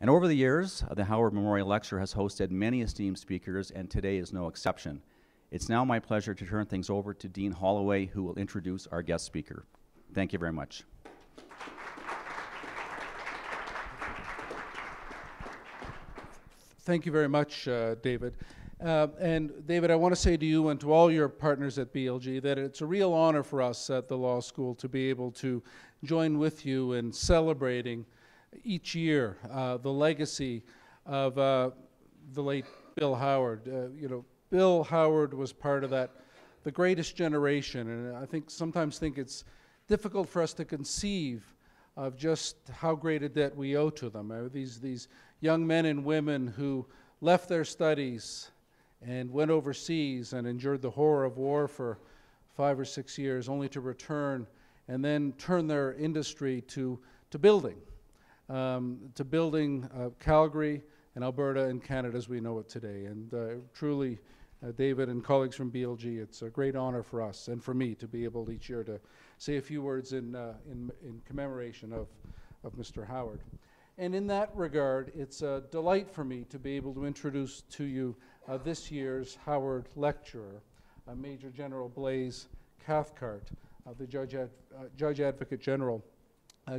And over the years, the Howard Memorial Lecture has hosted many esteemed speakers, and today is no exception. It's now my pleasure to turn things over to Dean Holloway, who will introduce our guest speaker. Thank you very much. Thank you very much, David. And David, I want to say to you and to all your partners at BLG that it's a real honor for us at the law school to be able to join with you in celebrating each year the legacy of the late Bill Howard. Bill Howard was part of the greatest generation, and I sometimes think it's difficult for us to conceive of just how great a debt we owe to them. These young men and women who left their studies and went overseas and endured the horror of war for 5 or 6 years, only to return and then turn their industry to building Calgary and Alberta and Canada as we know it today. And truly, David and colleagues from BLG, it's a great honor for us and for me to be able each year to say a few words in commemoration of Mr. Howard. And in that regard, it's a delight for me to be able to introduce to you this year's Howard Lecturer, Major General Blaise Cathcart, the Judge Advocate General.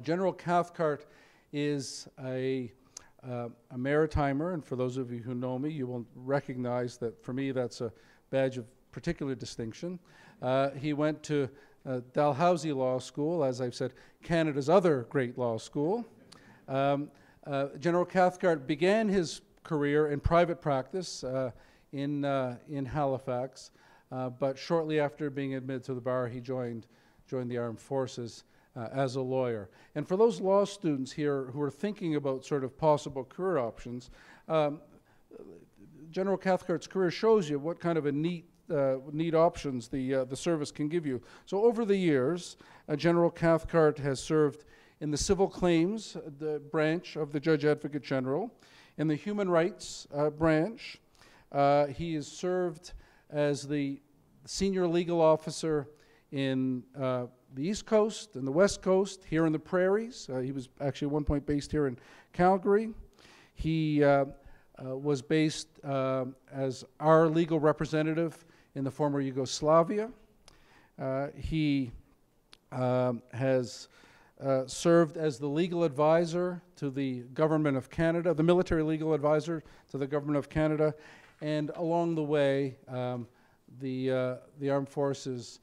General Cathcart is a maritimer, and for those of you who know me, you will recognize that for me that's a badge of particular distinction. He went to Dalhousie Law School, as I've said, Canada's other great law school. General Cathcart began his career in private practice in Halifax, but shortly after being admitted to the bar, he joined the armed forces as a lawyer. And for those law students here who are thinking about sort of possible career options, General Cathcart's career shows you what kind of a neat options the service can give you. So over the years, General Cathcart has served in the civil claims branch of the Judge Advocate General, in the human rights branch. He has served as the senior legal officer in the East Coast and the West Coast, here in the Prairies. He was actually at one point based here in Calgary. He was based as our legal representative in the former Yugoslavia. He has served as the legal advisor to the Government of Canada, the military legal advisor to the Government of Canada, and along the way, the Armed Forces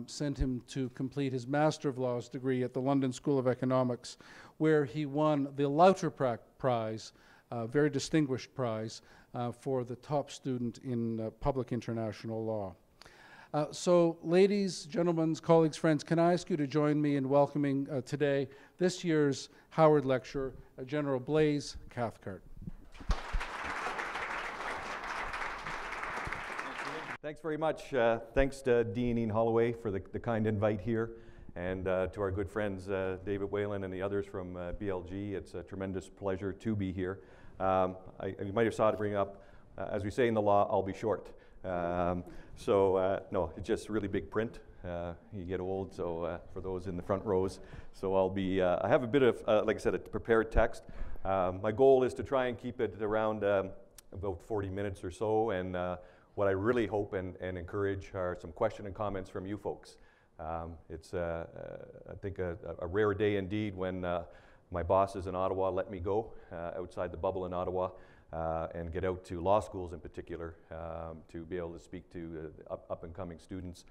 sent him to complete his Master of Laws degree at the London School of Economics, where he won the Lauter Prize, a very distinguished prize for the top student in public international law. So, ladies, gentlemen, colleagues, friends, can I ask you to join me in welcoming today this year's Howard Lecturer, General Blaise Cathcart. Thanks very much. Thanks to Dean Ian Holloway for the kind invite here, and to our good friends David Whalen and the others from BLG. It's a tremendous pleasure to be here. You might have saw to bring up, as we say in the law, I'll be short. No, it's just really big print. You get old, so for those in the front rows. So I'll be, I have a bit of, like I said, a prepared text. My goal is to try and keep it around about 40 minutes or so, and what I really hope and encourage are some question and comments from you folks. It's, I think, a rare day indeed when my bosses in Ottawa let me go outside the bubble in Ottawa and get out to law schools in particular to be able to speak to up-and-coming students.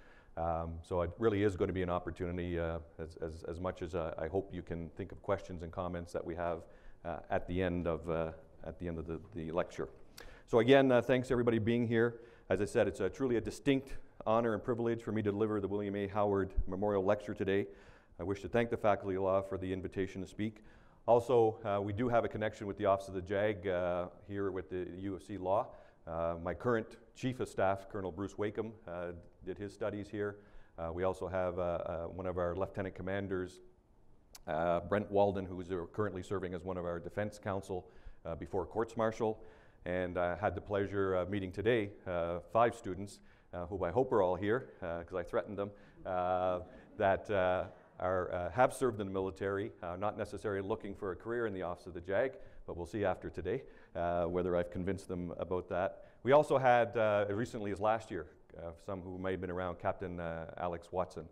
So it really is going to be an opportunity as much as I hope you can think of questions and comments that we have at the end of the lecture. So again, thanks everybody being here. As I said, it's truly a distinct honor and privilege for me to deliver the William A. Howard Memorial Lecture today. I wish to thank the Faculty of Law for the invitation to speak. Also, we do have a connection with the Office of the JAG here with the U of C Law. My current Chief of Staff, Colonel Bruce Wakeham, did his studies here. We also have one of our Lieutenant Commanders, Brent Walden, who is currently serving as one of our Defense Counsel before Courts Martial. And I had the pleasure of meeting today 5 students, who I hope are all here, because I threatened them, that have served in the military, not necessarily looking for a career in the Office of the JAG, but we'll see after today whether I've convinced them about that. We also had, recently as last year, some who may have been around, Captain Alex Watson,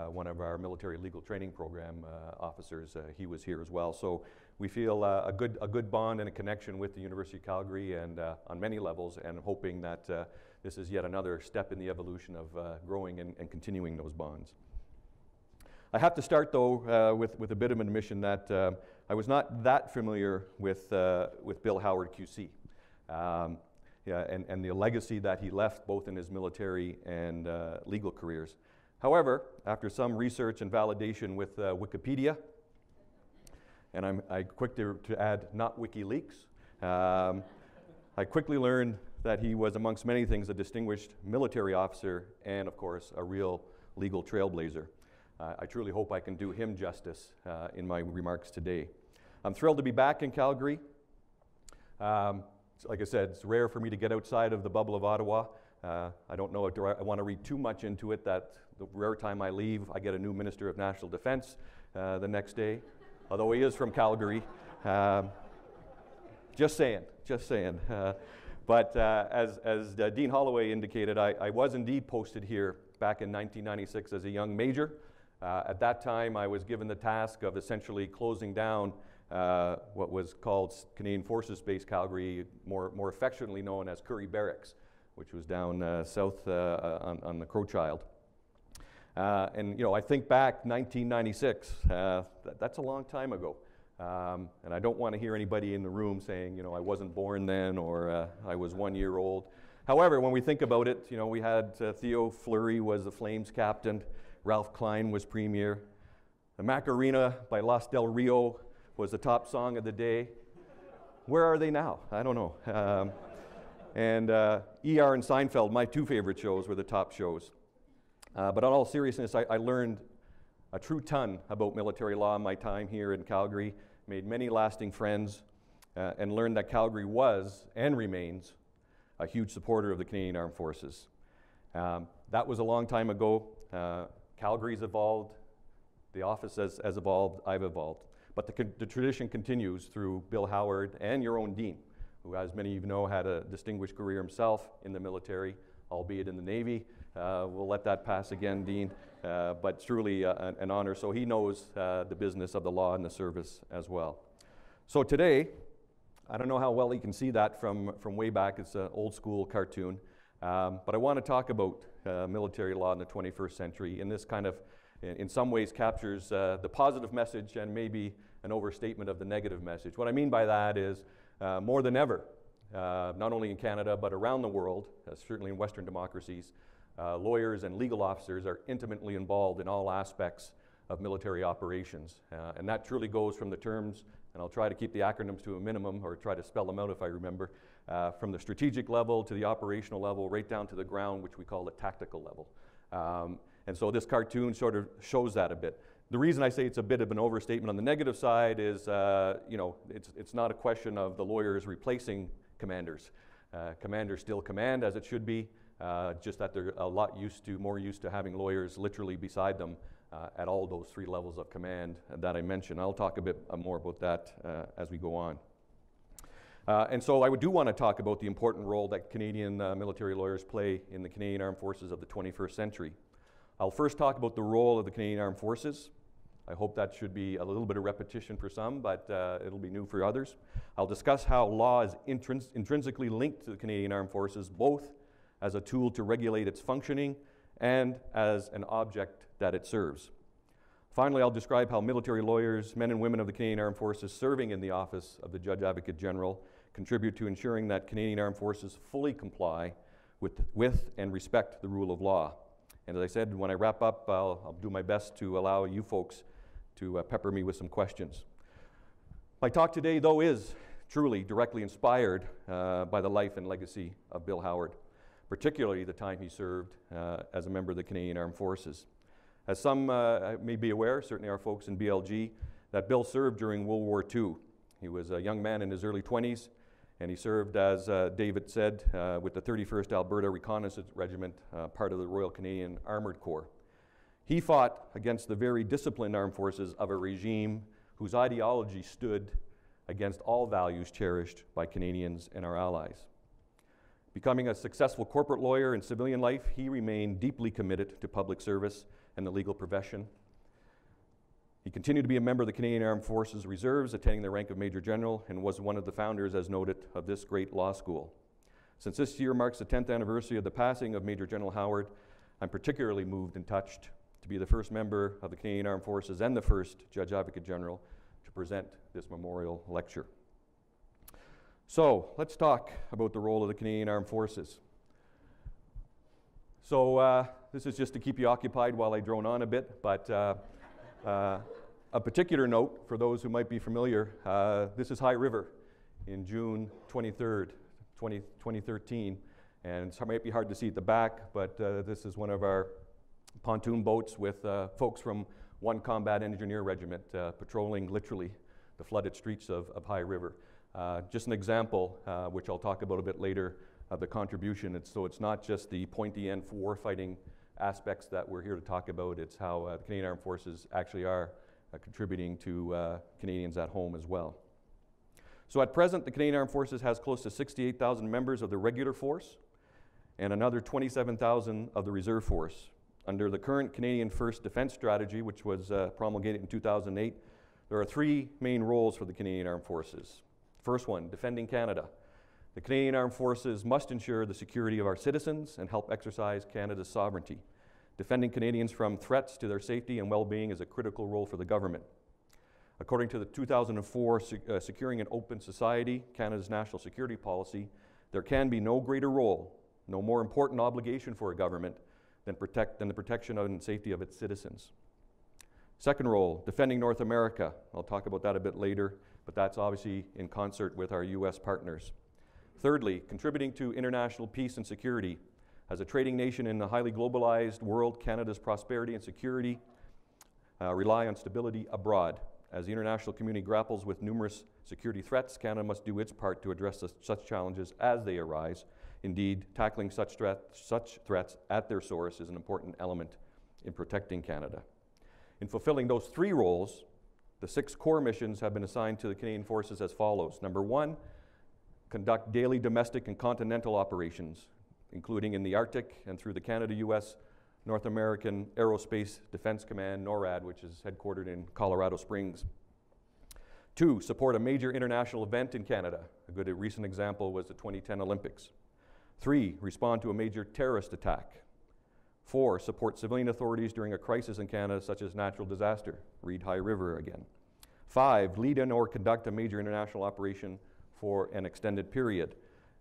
one of our military legal training program officers. He was here as well. So we feel a good bond and a connection with the University of Calgary, and on many levels, and hoping that this is yet another step in the evolution of growing and continuing those bonds. I have to start, though, with a bit of an admission that I was not that familiar with Bill Howard QC, and the legacy that he left both in his military and legal careers. However, after some research and validation with Wikipedia, and I quick to add, not WikiLeaks, I quickly learned that he was, amongst many things, a distinguished military officer and, of course, a real legal trailblazer. I truly hope I can do him justice in my remarks today. I'm thrilled to be back in Calgary. Like I said, it's rare for me to get outside of the bubble of Ottawa. I don't know if I want to read too much into it, that the rare time I leave, I get a new Minister of National Defense the next day, although he is from Calgary. Just saying. But as Dean Holloway indicated, I was indeed posted here back in 1996 as a young major. At that time, I was given the task of essentially closing down what was called Canadian Forces Base Calgary, more affectionately known as Currie Barracks, which was down south on the Crowchild. And I think back 1996, that's a long time ago. And I don't want to hear anybody in the room saying, I wasn't born then, or I was 1 year old. However, when we think about it, we had Theo Fleury was the Flames captain, Ralph Klein was premier, the Macarena by Los Del Rio was the top song of the day. Where are they now? I don't know. And ER and Seinfeld, my two favorite shows, were the top shows. But in all seriousness, I learned a true ton about military law in my time here in Calgary, made many lasting friends, and learned that Calgary was and remains a huge supporter of the Canadian Armed Forces. That was a long time ago. Calgary's evolved, the office has evolved, I've evolved. But the tradition continues through Bill Howard and your own Dean, who, as many of you know, had a distinguished career himself in the military, albeit in the Navy. We'll let that pass again, Dean, but truly an honor. So he knows the business of the law and the service as well. So today, I don't know how well you can see that from way back. It's an old school cartoon. But I want to talk about military law in the 21st century, and this kind of, in some ways, captures the positive message and maybe an overstatement of the negative message. What I mean by that is, more than ever, not only in Canada but around the world, certainly in Western democracies, lawyers and legal officers are intimately involved in all aspects of military operations. And that truly goes from the terms, and I'll try to keep the acronyms to a minimum, or try to spell them out if I remember, from the strategic level to the operational level, right down to the ground, which we call the tactical level. And so this cartoon sort of shows that a bit. The reason I say it's a bit of an overstatement on the negative side is, it's not a question of the lawyers replacing commanders. Commanders still command, as it should be, just that they're more used to having lawyers literally beside them at all those three levels of command that I mentioned. I'll talk a bit more about that as we go on. And so I do want to talk about the important role that Canadian military lawyers play in the Canadian Armed Forces of the 21st century. I'll first talk about the role of the Canadian Armed Forces. I hope that should be a little bit of repetition for some, but it'll be new for others. I'll discuss how law is intrinsically linked to the Canadian Armed Forces, both as a tool to regulate its functioning and as an object that it serves. Finally, I'll describe how military lawyers, men and women of the Canadian Armed Forces serving in the office of the Judge Advocate General, contribute to ensuring that Canadian Armed Forces fully comply with and respect the rule of law. And as I said, when I wrap up, I'll do my best to allow you folks to pepper me with some questions. My talk today, though, is truly directly inspired by the life and legacy of Bill Howard, particularly the time he served as a member of the Canadian Armed Forces. As some may be aware, certainly our folks in BLG, that Bill served during World War II. He was a young man in his early 20s, and he served, as David said, with the 31st Alberta Reconnaissance Regiment, part of the Royal Canadian Armoured Corps. He fought against the very disciplined armed forces of a regime whose ideology stood against all values cherished by Canadians and our allies. Becoming a successful corporate lawyer in civilian life, he remained deeply committed to public service and the legal profession. He continued to be a member of the Canadian Armed Forces Reserves, attaining the rank of Major General, and was one of the founders, as noted, of this great law school. Since this year marks the 10th anniversary of the passing of Major General Howard, I'm particularly moved and touched to be the first member of the Canadian Armed Forces and the first Judge Advocate General to present this memorial lecture. So let's talk about the role of the Canadian Armed Forces. So this is just to keep you occupied while I drone on a bit, but a particular note for those who might be familiar, this is High River in June 23rd, 2013, and it might be hard to see at the back, but this is one of our pontoon boats with folks from 1 Combat Engineer Regiment patrolling literally the flooded streets of High River. Just an example, which I'll talk about a bit later, of the contribution. So it's not just the pointy-end warfighting aspects that we're here to talk about, it's how the Canadian Armed Forces actually are contributing to Canadians at home as well. So at present, the Canadian Armed Forces has close to 68,000 members of the regular force and another 27,000 of the reserve force. Under the current Canadian First Defence Strategy, which was promulgated in 2008, there are 3 main roles for the Canadian Armed Forces. First one, defending Canada. The Canadian Armed Forces must ensure the security of our citizens and help exercise Canada's sovereignty. Defending Canadians from threats to their safety and well-being is a critical role for the government. According to the 2004 Securing an Open Society, Canada's national security policy, there can be no greater role, no more important obligation for a government than the protection and safety of its citizens. Second role, defending North America. I'll talk about that a bit later, but that's obviously in concert with our U.S. partners. Thirdly, contributing to international peace and security. As a trading nation in a highly globalized world, Canada's prosperity and security rely on stability abroad. As the international community grapples with numerous security threats, Canada must do its part to address such challenges as they arise. Indeed, tackling such threats at their source is an important element in protecting Canada. In fulfilling those 3 roles, the 6 core missions have been assigned to the Canadian Forces as follows. Number 1, conduct daily domestic and continental operations, including in the Arctic and through the Canada-US North American Aerospace Defense Command, NORAD, which is headquartered in Colorado Springs. 2, support a major international event in Canada. A good recent example was the 2010 Olympics. 3, respond to a major terrorist attack. 4, support civilian authorities during a crisis in Canada such as natural disaster. Read High River again. 5, lead in or conduct a major international operation for an extended period.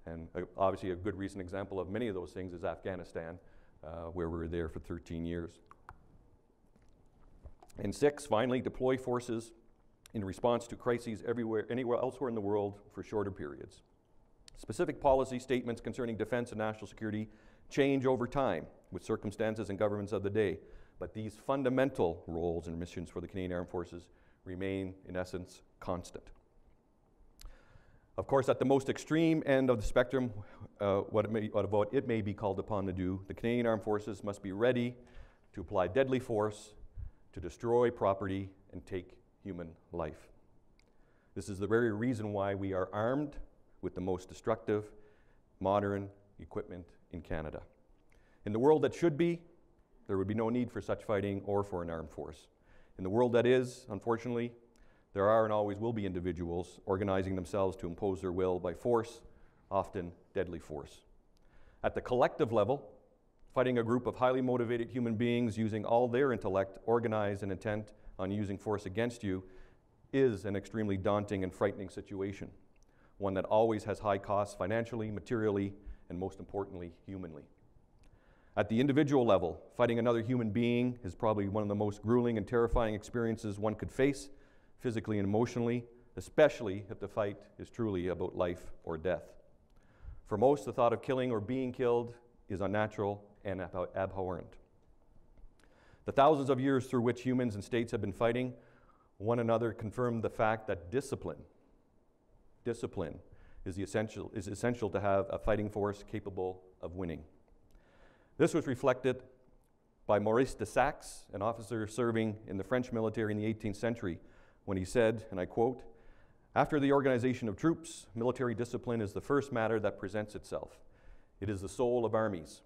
And obviously a good recent example of many of those things is Afghanistan, where we were there for 13 years. And 6, finally, deploy forces in response to crises anywhere elsewhere in the world for shorter periods. Specific policy statements concerning defense and national security change over time with circumstances and governments of the day, but these fundamental roles and missions for the Canadian Armed Forces remain, in essence, constant. Of course, at the most extreme end of the spectrum, what it may be called upon to do, the Canadian Armed Forces must be ready to apply deadly force to destroy property and take human life. This is the very reason why we are armed with the most destructive modern equipment in Canada. In the world that should be, there would be no need for such fighting or for an armed force. In the world that is, unfortunately, there are and always will be individuals organizing themselves to impose their will by force, often deadly force. At the collective level, fighting a group of highly motivated human beings using all their intellect, organized and intent on using force against you is an extremely daunting and frightening situation, one that always has high costs financially, materially, and most importantly, humanly. At the individual level, fighting another human being is probably one of the most grueling and terrifying experiences one could face, physically and emotionally, especially if the fight is truly about life or death. For most, the thought of killing or being killed is unnatural and abhorrent. The thousands of years through which humans and states have been fighting one another confirm the fact that discipline is essential to have a fighting force capable of winning. This was reflected by Maurice de Saxe, an officer serving in the French military in the 18th century, when he said, and I quote, "After the organization of troops, military discipline is the first matter that presents itself. It is the soul of armies.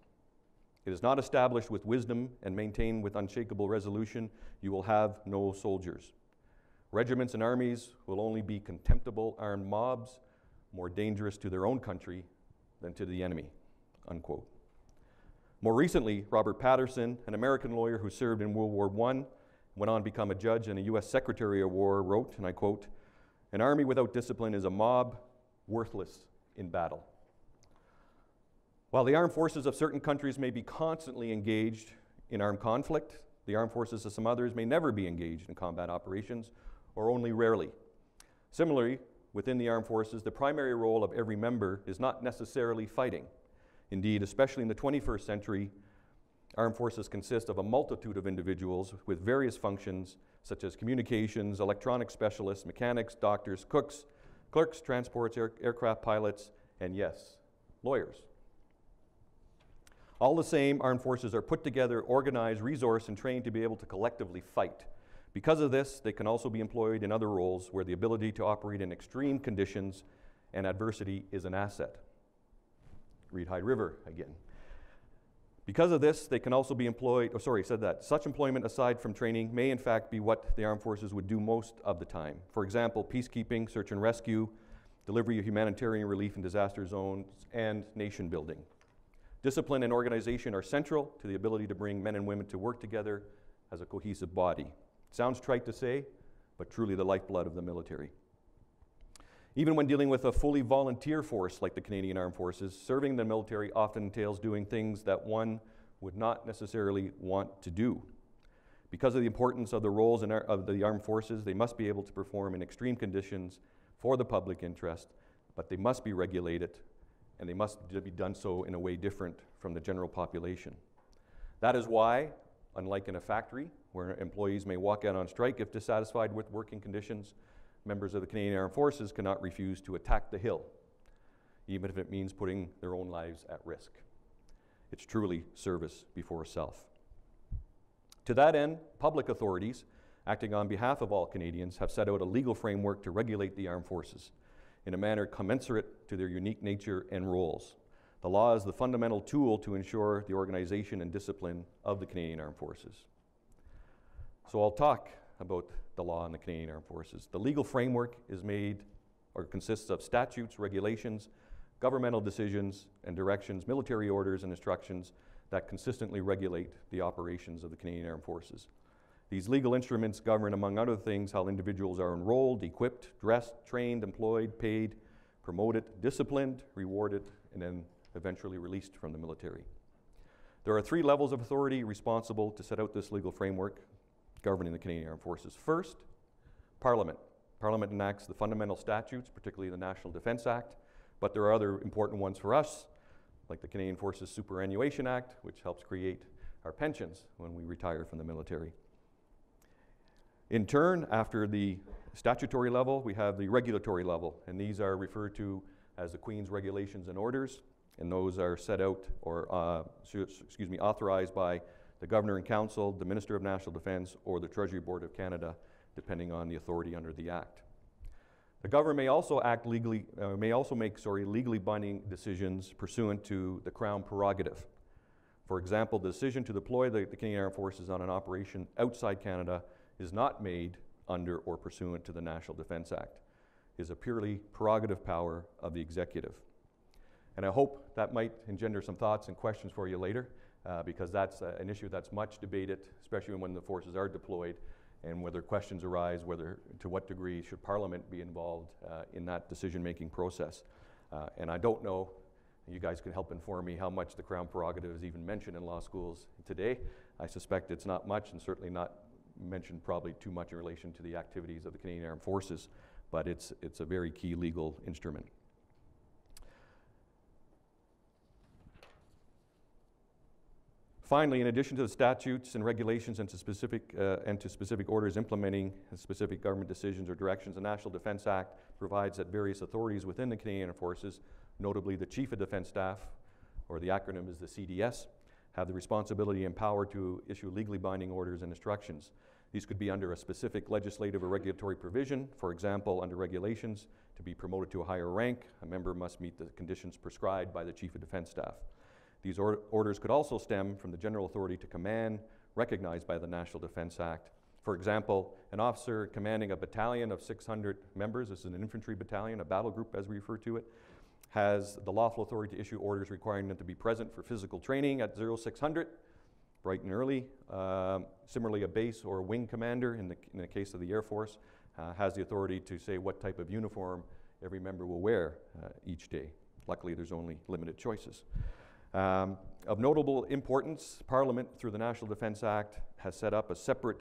It is not established with wisdom and maintained with unshakable resolution, you will have no soldiers. Regiments and armies will only be contemptible armed mobs, more dangerous to their own country than to the enemy," unquote. More recently, Robert Patterson, an American lawyer who served in World War I, went on to become a judge and a U.S. Secretary of War, wrote, and I quote, "An army without discipline is a mob, worthless in battle." While the armed forces of certain countries may be constantly engaged in armed conflict, the armed forces of some others may never be engaged in combat operations, or only rarely. Similarly, within the armed forces, the primary role of every member is not necessarily fighting. Indeed, especially in the 21st century, armed forces consist of a multitude of individuals with various functions such as communications, electronic specialists, mechanics, doctors, cooks, clerks, transports, aircraft pilots, and yes, lawyers. All the same, armed forces are put together, organized, resourced, and trained to be able to collectively fight. Because of this, they can also be employed in other roles where the ability to operate in extreme conditions and adversity is an asset. Read Hyde River again. Because of this, they can also be employed, such employment aside from training may in fact be what the armed forces would do most of the time. For example, peacekeeping, search and rescue, delivery of humanitarian relief in disaster zones, and nation building. Discipline and organization are central to the ability to bring men and women to work together as a cohesive body. It sounds trite to say, but truly the lifeblood of the military. Even when dealing with a fully volunteer force like the Canadian Armed Forces, serving the military often entails doing things that one would not necessarily want to do. Because of the importance of the roles of the armed forces, they must be able to perform in extreme conditions for the public interest, but they must be regulated, and they must be done so in a way different from the general population. That is why, unlike in a factory, where employees may walk out on strike if dissatisfied with working conditions, members of the Canadian Armed Forces cannot refuse to attack the Hill, even if it means putting their own lives at risk. It's truly service before self. To that end, public authorities, acting on behalf of all Canadians, have set out a legal framework to regulate the armed forces in a manner commensurate to their unique nature and roles. The law is the fundamental tool to ensure the organization and discipline of the Canadian Armed Forces. So I'll talk about the law in the Canadian Armed Forces. The legal framework is made or consists of statutes, regulations, governmental decisions and directions, military orders and instructions that consistently regulate the operations of the Canadian Armed Forces. These legal instruments govern, among other things, how individuals are enrolled, equipped, dressed, trained, employed, paid, promoted, disciplined, rewarded, and then eventually released from the military. There are 3 levels of authority responsible to set out this legal framework governing the Canadian Armed Forces. First, Parliament. Parliament enacts the fundamental statutes, particularly the National Defence Act, but there are other important ones for us, like the Canadian Forces Superannuation Act, which helps create our pensions when we retire from the military. In turn, after the statutory level, we have the regulatory level, and these are referred to as the Queen's Regulations and Orders, and those are set out or authorized by the Governor and Council, the Minister of National Defence, or the Treasury Board of Canada, depending on the authority under the Act. The government may also make legally binding decisions pursuant to the Crown prerogative. For example, the decision to deploy the Canadian Armed Forces on an operation outside Canada is not made under or pursuant to the National Defence Act. It is a purely prerogative power of the executive. And I hope that might engender some thoughts and questions for you later, because that's an issue that's much debated, especially when the forces are deployed, and whether questions arise, to what degree should Parliament be involved in that decision-making process. And I don't know, you guys can help inform me how much the Crown prerogative is even mentioned in law schools today. I suspect it's not much, and certainly not mentioned probably too much in relation to the activities of the Canadian Armed Forces, but it's a very key legal instrument. Finally, in addition to the statutes and regulations and to specific orders implementing specific government decisions or directions, the National Defence Act provides that various authorities within the Canadian Armed Forces, notably the Chief of Defence Staff, or the acronym is the CDS, have the responsibility and power to issue legally binding orders and instructions. These could be under a specific legislative or regulatory provision. For example, under regulations, to be promoted to a higher rank, a member must meet the conditions prescribed by the Chief of Defence Staff. These orders could also stem from the general authority to command recognized by the National Defence Act. For example, an officer commanding a battalion of 600 members, this is an infantry battalion, a battle group as we refer to it, has the lawful authority to issue orders requiring them to be present for physical training at 0600, bright and early. Similarly, a base or a wing commander, in the case of the Air Force, has the authority to say what type of uniform every member will wear each day. Luckily, there's only limited choices. Of notable importance, Parliament, through the National Defence Act, has set up a separate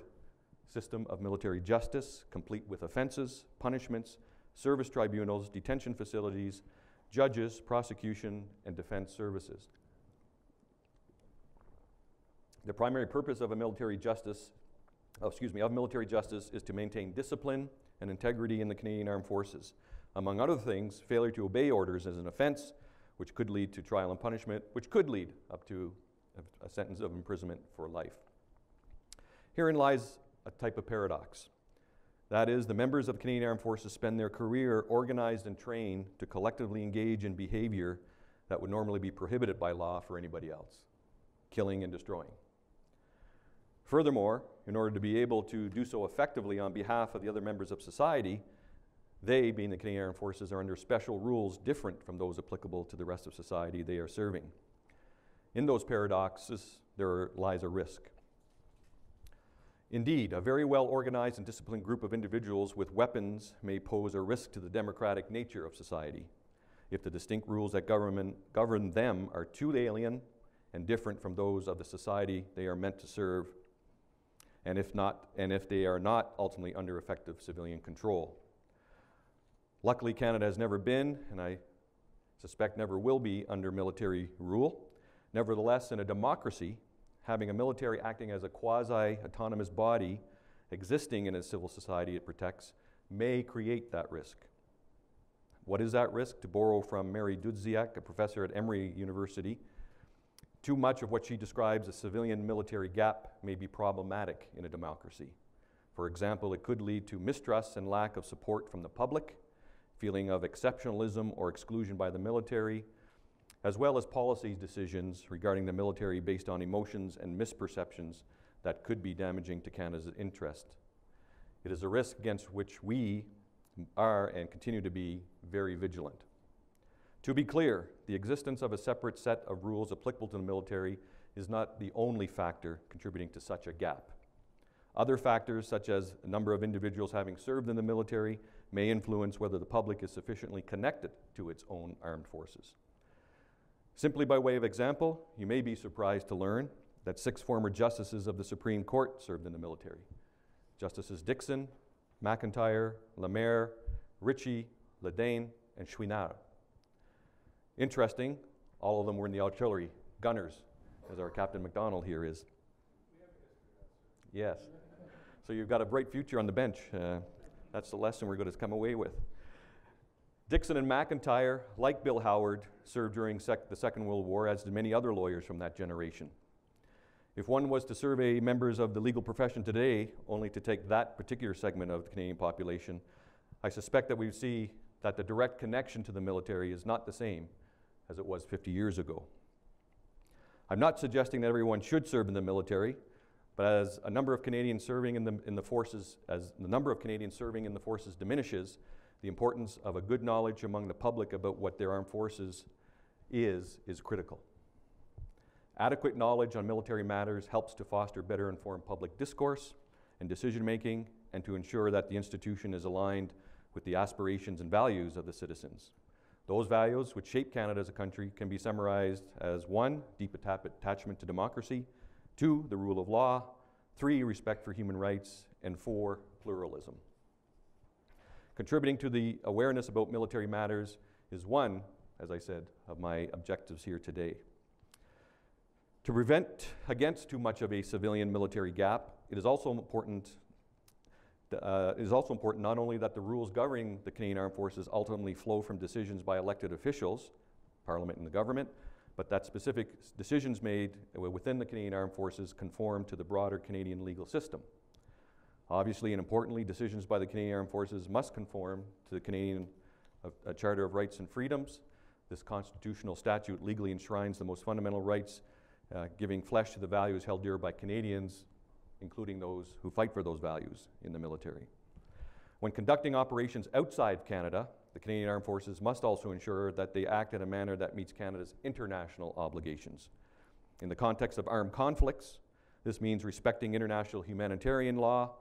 system of military justice, complete with offences, punishments, service tribunals, detention facilities, judges, prosecution, and defence services. The primary purpose of military justice is to maintain discipline and integrity in the Canadian Armed Forces. Among other things, failure to obey orders is an offence, which could lead to trial and punishment, which could lead up to a sentence of imprisonment for life. Herein lies a type of paradox. That is, the members of Canadian Armed Forces spend their career organized and trained to collectively engage in behavior that would normally be prohibited by law for anybody else, killing and destroying. Furthermore, in order to be able to do so effectively on behalf of the other members of society, they, being the Canadian Armed Forces, are under special rules different from those applicable to the rest of society they are serving. In those paradoxes, there lies a risk. Indeed, a very well-organized and disciplined group of individuals with weapons may pose a risk to the democratic nature of society if the distinct rules that govern them are too alien and different from those of the society they are meant to serve, and if they are not ultimately under effective civilian control. Luckily, Canada has never been, and I suspect never will be, under military rule. Nevertheless, in a democracy, having a military acting as a quasi-autonomous body existing in a civil society it protects may create that risk. What is that risk? To borrow from Mary Dudziak, a professor at Emory University, too much of what she describes as civilian-military gap may be problematic in a democracy. For example, it could lead to mistrust and lack of support from the public, feeling of exceptionalism or exclusion by the military, as well as policy decisions regarding the military based on emotions and misperceptions that could be damaging to Canada's interest. It is a risk against which we are and continue to be very vigilant. To be clear, the existence of a separate set of rules applicable to the military is not the only factor contributing to such a gap. Other factors, such as the number of individuals having served in the military, may influence whether the public is sufficiently connected to its own armed forces. Simply by way of example, you may be surprised to learn that 6 former justices of the Supreme Court served in the military. Justices Dixon, McIntyre, Lemaire, Ritchie, Ledane, and Chouinard. Interesting, all of them were in the artillery, gunners, as our Captain MacDonald here is. Yes. So you've got a bright future on the bench. That's the lesson we're going to come away with. Dixon and McIntyre, like Bill Howard, served during the Second World War, as did many other lawyers from that generation. If one was to survey members of the legal profession today, only to take that particular segment of the Canadian population, I suspect that we see that the direct connection to the military is not the same as it was 50 years ago. I'm not suggesting that everyone should serve in the military, but as a number of Canadians serving in the forces, as the number of Canadians serving in the forces diminishes, the importance of a good knowledge among the public about what their armed forces is critical. Adequate knowledge on military matters helps to foster better informed public discourse and decision-making, and to ensure that the institution is aligned with the aspirations and values of the citizens. Those values which shape Canada as a country can be summarized as 1, deep attachment to democracy, 2, the rule of law, 3, respect for human rights, and 4, pluralism. Contributing to the awareness about military matters is one, as I said, of my objectives here today. To prevent against too much of a civilian-military gap, it is also important not only that the rules governing the Canadian Armed Forces ultimately flow from decisions by elected officials, Parliament and the government, but that specific decisions made within the Canadian Armed Forces conform to the broader Canadian legal system. Obviously and importantly, decisions by the Canadian Armed Forces must conform to the Canadian Charter of Rights and Freedoms. This constitutional statute legally enshrines the most fundamental rights, giving flesh to the values held dear by Canadians, including those who fight for those values in the military. When conducting operations outside Canada, the Canadian Armed Forces must also ensure that they act in a manner that meets Canada's international obligations. In the context of armed conflicts, this means respecting international humanitarian law,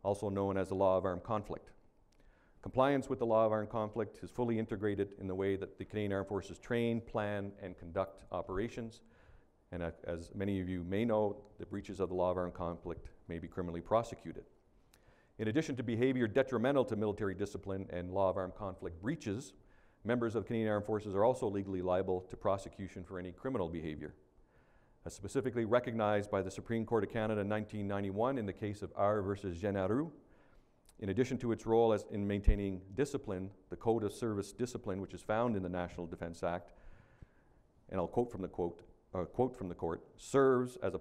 also known as the law of armed conflict. Compliance with the law of armed conflict is fully integrated in the way that the Canadian Armed Forces train, plan, and conduct operations. And as many of you may know, the breaches of the law of armed conflict may be criminally prosecuted. In addition to behavior detrimental to military discipline and law of armed conflict breaches, members of the Canadian Armed Forces are also legally liable to prosecution for any criminal behavior. As specifically recognized by the Supreme Court of Canada in 1991 in the case of R versus Genaro, in addition to its role in maintaining discipline, the Code of Service Discipline, which is found in the National Defence Act, and I'll quote from the court, serves the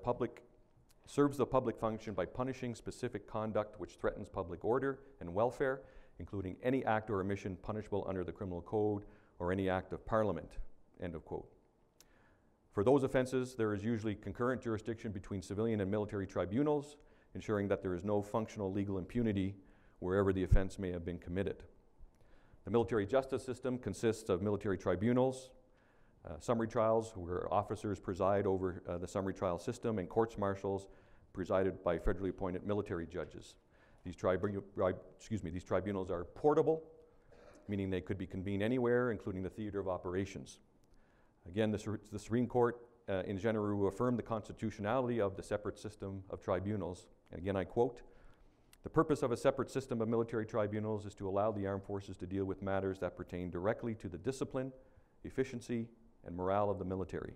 public function by punishing specific conduct which threatens public order and welfare, including any act or omission punishable under the Criminal Code or any act of Parliament, end of quote. For those offenses, there is usually concurrent jurisdiction between civilian and military tribunals, ensuring that there is no functional legal impunity wherever the offense may have been committed. The military justice system consists of military tribunals, summary trials where officers preside over the summary trial system, and courts martials presided by federally appointed military judges. These tribunals are portable, meaning they could be convened anywhere, including the theater of operations. Again, the Supreme Court in Genaro affirmed the constitutionality of the separate system of tribunals. And again, I quote, "The purpose of a separate system of military tribunals is to allow the armed forces to deal with matters that pertain directly to the discipline, efficiency, and morale of the military.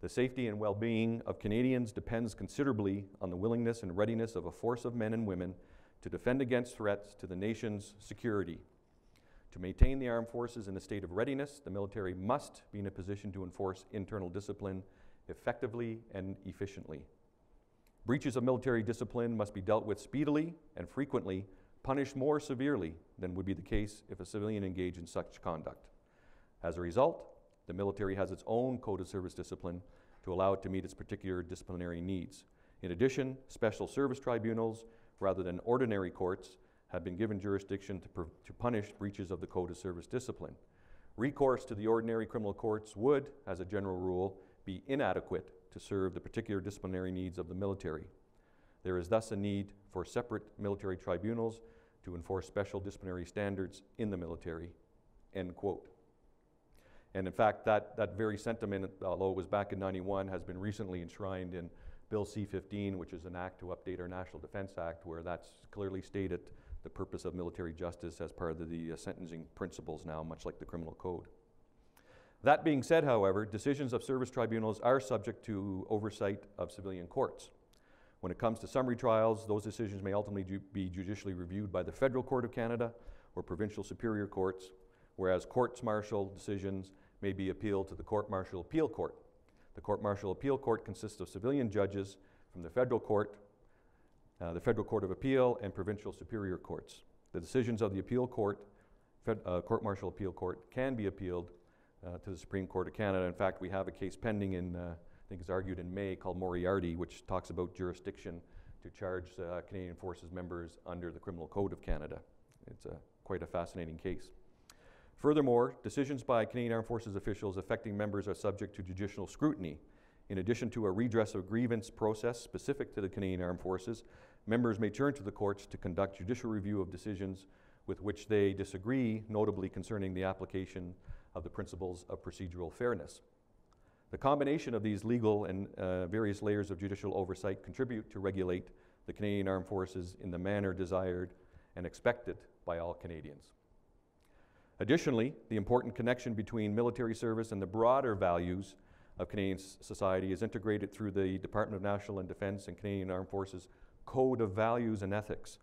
The safety and well-being of Canadians depends considerably on the willingness and readiness of a force of men and women to defend against threats to the nation's security. To maintain the armed forces in a state of readiness, the military must be in a position to enforce internal discipline effectively and efficiently. Breaches of military discipline must be dealt with speedily and frequently, punished more severely than would be the case if a civilian engaged in such conduct. As a result, the military has its own code of service discipline to allow it to meet its particular disciplinary needs. In addition, special service tribunals, rather than ordinary courts, have been given jurisdiction to punish breaches of the code of service discipline. Recourse to the ordinary criminal courts would, as a general rule, be inadequate to serve the particular disciplinary needs of the military. There is thus a need for separate military tribunals to enforce special disciplinary standards in the military," end quote. And in fact, that very sentiment, although it was back in '91, has been recently enshrined in Bill C-15, which is an act to update our National Defence Act, where that's clearly stated the purpose of military justice as part of the sentencing principles now, much like the criminal code. That being said, however, decisions of service tribunals are subject to oversight of civilian courts. When it comes to summary trials, those decisions may ultimately be judicially reviewed by the Federal Court of Canada or provincial superior courts, whereas courts-martial decisions may be appealed to the Court-Martial Appeal Court. The Court-Martial Appeal Court consists of civilian judges from the Federal Court, the Federal Court of Appeal, and provincial superior courts. The decisions of the Appeal Court, Court-Martial Appeal Court, can be appealed to the Supreme Court of Canada. In fact, we have a case pending in, I think it's argued in May, called Moriarty, which talks about jurisdiction to charge Canadian Forces members under the Criminal Code of Canada. It's quite a fascinating case. Furthermore, decisions by Canadian Armed Forces officials affecting members are subject to judicial scrutiny. In addition to a redress of grievance process specific to the Canadian Armed Forces, members may turn to the courts to conduct judicial review of decisions with which they disagree, notably concerning the application of the principles of procedural fairness. The combination of these legal and various layers of judicial oversight contribute to regulate the Canadian Armed Forces in the manner desired and expected by all Canadians. Additionally, the important connection between military service and the broader values of Canadian society is integrated through the Department of National and Defence and Canadian Armed Forces Code of Values and Ethics.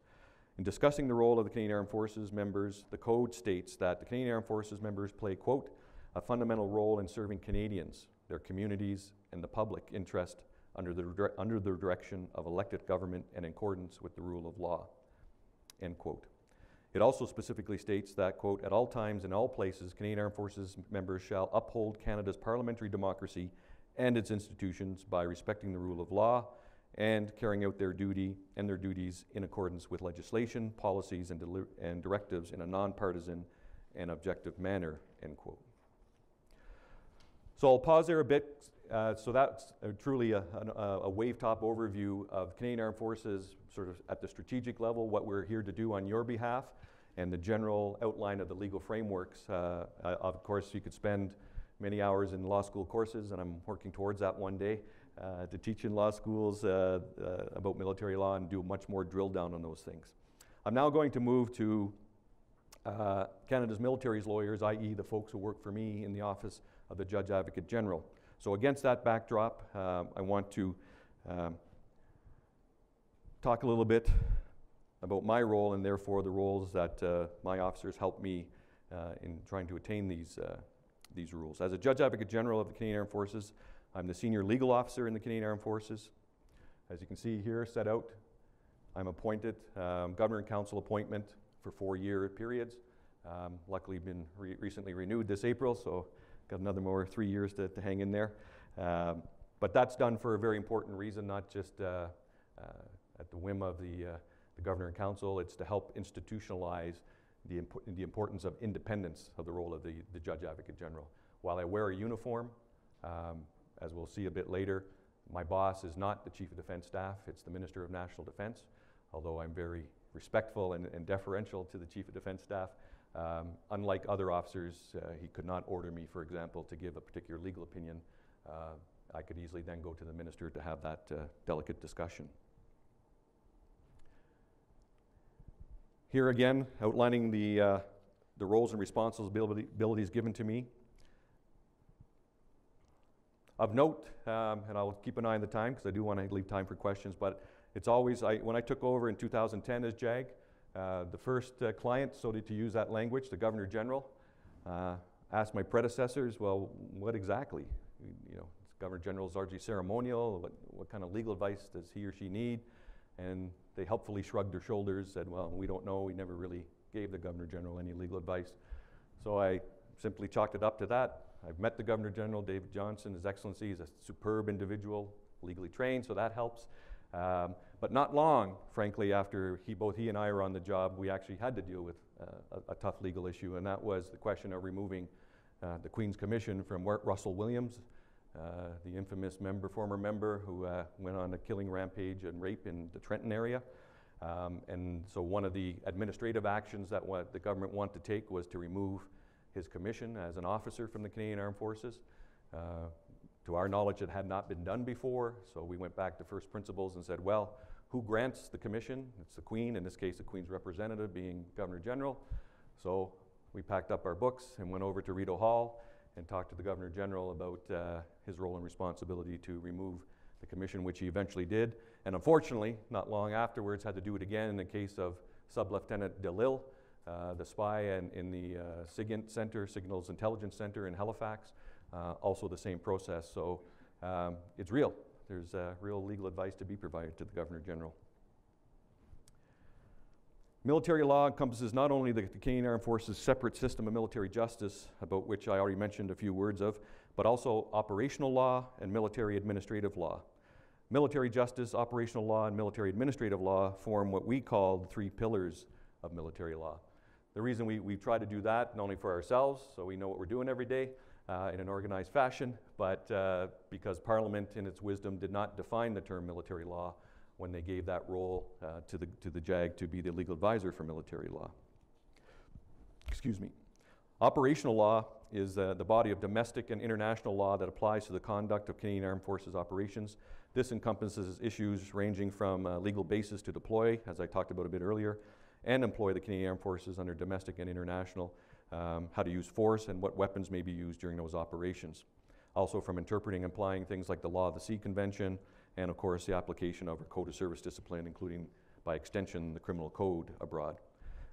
In discussing the role of the Canadian Armed Forces members, the Code states that the Canadian Armed Forces members play, quote, "a fundamental role in serving Canadians," their communities, and the public interest under the direction of elected government and in accordance with the rule of law," end quote. It also specifically states that, quote, "At all times and all places, Canadian Armed Forces members shall uphold Canada's parliamentary democracy and its institutions by respecting the rule of law and carrying out their duties in accordance with legislation, policies, and directives in a nonpartisan and objective manner," end quote. So I'll pause there a bit. So that's truly a wave-top overview of Canadian Armed Forces sort of at the strategic level, what we're here to do on your behalf, and the general outline of the legal frameworks. Of course, you could spend many hours in law school courses, and I'm working towards that one day, to teach in law schools about military law and do much more drill down on those things. I'm now going to move to Canada's military lawyers, i.e. the folks who work for me in the Office of the Judge Advocate General. So against that backdrop, I want to talk a little bit about my role and therefore the roles that my officers help me in trying to attain these rules. As a Judge Advocate General of the Canadian Armed Forces, I'm the senior legal officer in the Canadian Armed Forces. As you can see here, set out, I'm appointed, Governor and Council appointment for 4-year periods. Luckily been recently renewed this April, so got another more 3 years to hang in there. But that's done for a very important reason, not just at the whim of the Governor and Council. It's to help institutionalize the importance of independence of the role of the Judge Advocate General. While I wear a uniform, as we'll see a bit later, my boss is not the Chief of Defence Staff, it's the Minister of National Defence, although I'm very respectful and deferential to the Chief of Defence Staff. Unlike other officers, he could not order me, for example, to give a particular legal opinion. I could easily then go to the Minister to have that delicate discussion. Here again, outlining the roles and responsibilities given to me. Of note, and I'll keep an eye on the time because I do want to leave time for questions, but it's always, when I took over in 2010 as JAG, the first client, so to use that language, the Governor General, asked my predecessors, well, what exactly? You know, Governor General is largely ceremonial. What kind of legal advice does he or she need? And they helpfully shrugged their shoulders, said, well, we don't know. We never really gave the Governor General any legal advice. So I simply chalked it up to that. I've met the Governor General, David Johnston, His Excellency. He's a superb individual, legally trained, so that helps. But not long, frankly, after both he and I were on the job, we actually had to deal with a tough legal issue, and that was the question of removing the Queen's Commission from Russell Williams, the infamous former member who went on a killing rampage and rape in the Trenton area. And so one of the administrative actions that the government wanted to take was to remove his commission as an officer from the Canadian Armed Forces. To our knowledge, it had not been done before, so we went back to first principles and said, well, who grants the commission? It's the Queen, in this case the Queen's representative being Governor General. So we packed up our books and went over to Rideau Hall and talked to the Governor General about his role and responsibility to remove the commission, which he eventually did. And unfortunately, not long afterwards, had to do it again in the case of Sub-Lieutenant DeLille, the spy in the SIGINT Center, Signals Intelligence Center in Halifax. Also the same process. So it's real. There's real legal advice to be provided to the Governor General. Military law encompasses not only the Canadian Armed Forces' separate system of military justice, about which I already mentioned a few words of, but also operational law and military administrative law. Military justice, operational law, and military administrative law form what we call the 3 pillars of military law. The reason we try to do that, not only for ourselves, so we know what we're doing every day in an organized fashion, but because Parliament, in its wisdom, did not define the term military law when they gave that role to the JAG to be the legal advisor for military law. Excuse me. Operational law is the body of domestic and international law that applies to the conduct of Canadian Armed Forces operations. This encompasses issues ranging from legal basis to deploy, as I talked about a bit earlier, and employ the Canadian Armed Forces under domestic and international, how to use force and what weapons may be used during those operations. Also from interpreting and applying things like the Law of the Sea Convention, and of course the application of our Code of Service Discipline, including by extension the Criminal Code abroad.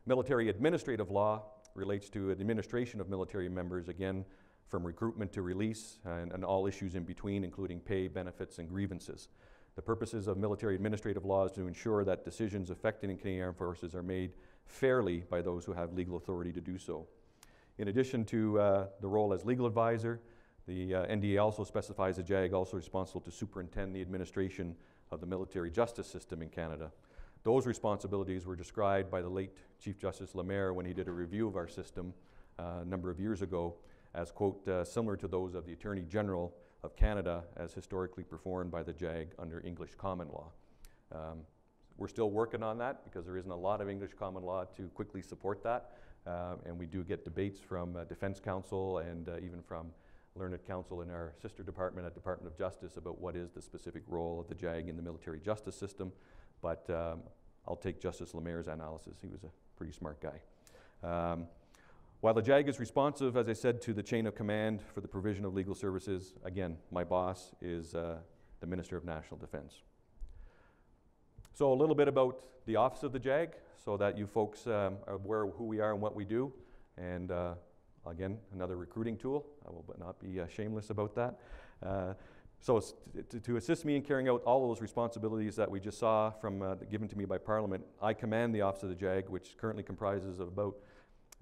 Military administrative law relates to administration of military members, again from recruitment to release, and all issues in between, including pay, benefits, and grievances. The purposes of military administrative law is to ensure that decisions affecting the Canadian Armed Forces are made fairly by those who have legal authority to do so. In addition to the role as legal advisor, the NDA also specifies the JAG also responsible to superintend the administration of the military justice system in Canada. Those responsibilities were described by the late Chief Justice Lemaire when he did a review of our system a number of years ago as, quote, similar to those of the Attorney General of Canada as historically performed by the JAG under English common law. We're still working on that because there isn't a lot of English common law to quickly support that, and we do get debates from Defense Counsel and even from learned counsel in our sister department at Department of Justice about what is the specific role of the JAG in the military justice system, but I'll take Justice Lemaire's analysis. He was a pretty smart guy. While the JAG is responsive, as I said, to the chain of command for the provision of legal services, again, my boss is the Minister of National Defense. So a little bit about the Office of the JAG so that you folks are aware of who we are and what we do. And again, another recruiting tool. I will not be shameless about that. So to assist me in carrying out all those responsibilities that we just saw from given to me by Parliament, I command the Office of the JAG, which currently comprises of about,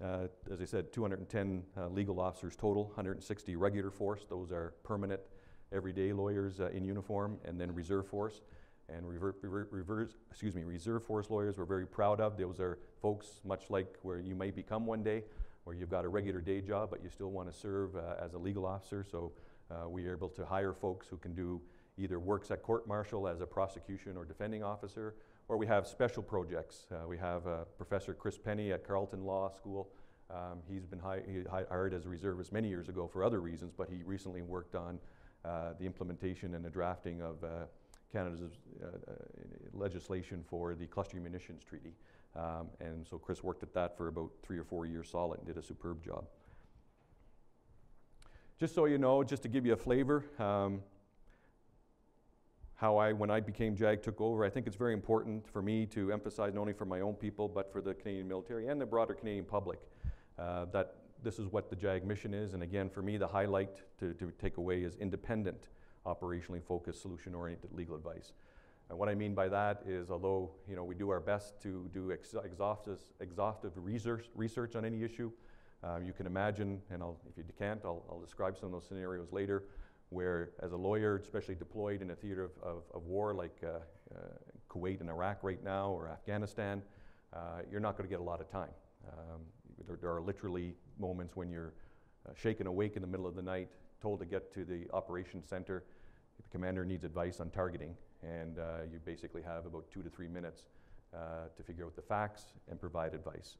as I said, 210 legal officers total, 160 regular force. Those are permanent, everyday lawyers in uniform, and then reserve force. And reserve force lawyers we're very proud of. Those are folks much like where you may become one day, where you've got a regular day job, but you still want to serve as a legal officer. So we are able to hire folks who can do either works at court-martial as a prosecution or defending officer, or we have special projects. We have Professor Chris Penny at Carleton Law School. He's been hired as a reservist many years ago for other reasons, but he recently worked on the implementation and the drafting of Canada's legislation for the Cluster Munitions Treaty. And so Chris worked at that for about 3 or 4 years solid and did a superb job. Just so you know, just to give you a flavor, when I became JAG took over, I think it's very important for me to emphasize not only for my own people, but for the Canadian military and the broader Canadian public, that this is what the JAG mission is. And again, for me, the highlight to take away is independent, operationally focused, solution-oriented legal advice. And what I mean by that is, although we do our best to do exhaustive research on any issue, you can imagine, and if you can't, I'll describe some of those scenarios later, where as a lawyer, especially deployed in a theater of war like Kuwait and Iraq right now, or Afghanistan, you're not going to get a lot of time. There are literally moments when you're shaken awake in the middle of the night, told to get to the operations center. The commander needs advice on targeting, and you basically have about 2 to 3 minutes to figure out the facts and provide advice.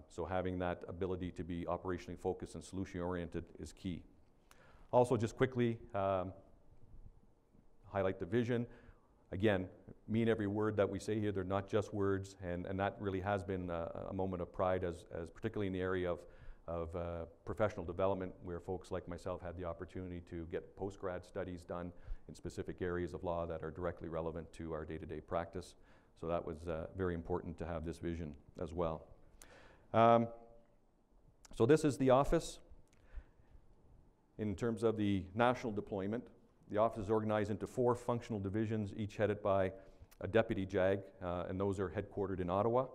So having that ability to be operationally focused and solution-oriented is key. Also, just quickly highlight the vision. Again, mean every word that we say here. They're not just words, and that really has been a moment of pride, as particularly in the area of professional development, where folks like myself had the opportunity to get post-grad studies done in specific areas of law that are directly relevant to our day-to-day practice. So that was very important to have this vision as well. So this is the office. In terms of the national deployment, the office is organized into 4 functional divisions, each headed by a deputy JAG, and those are headquartered in Ottawa.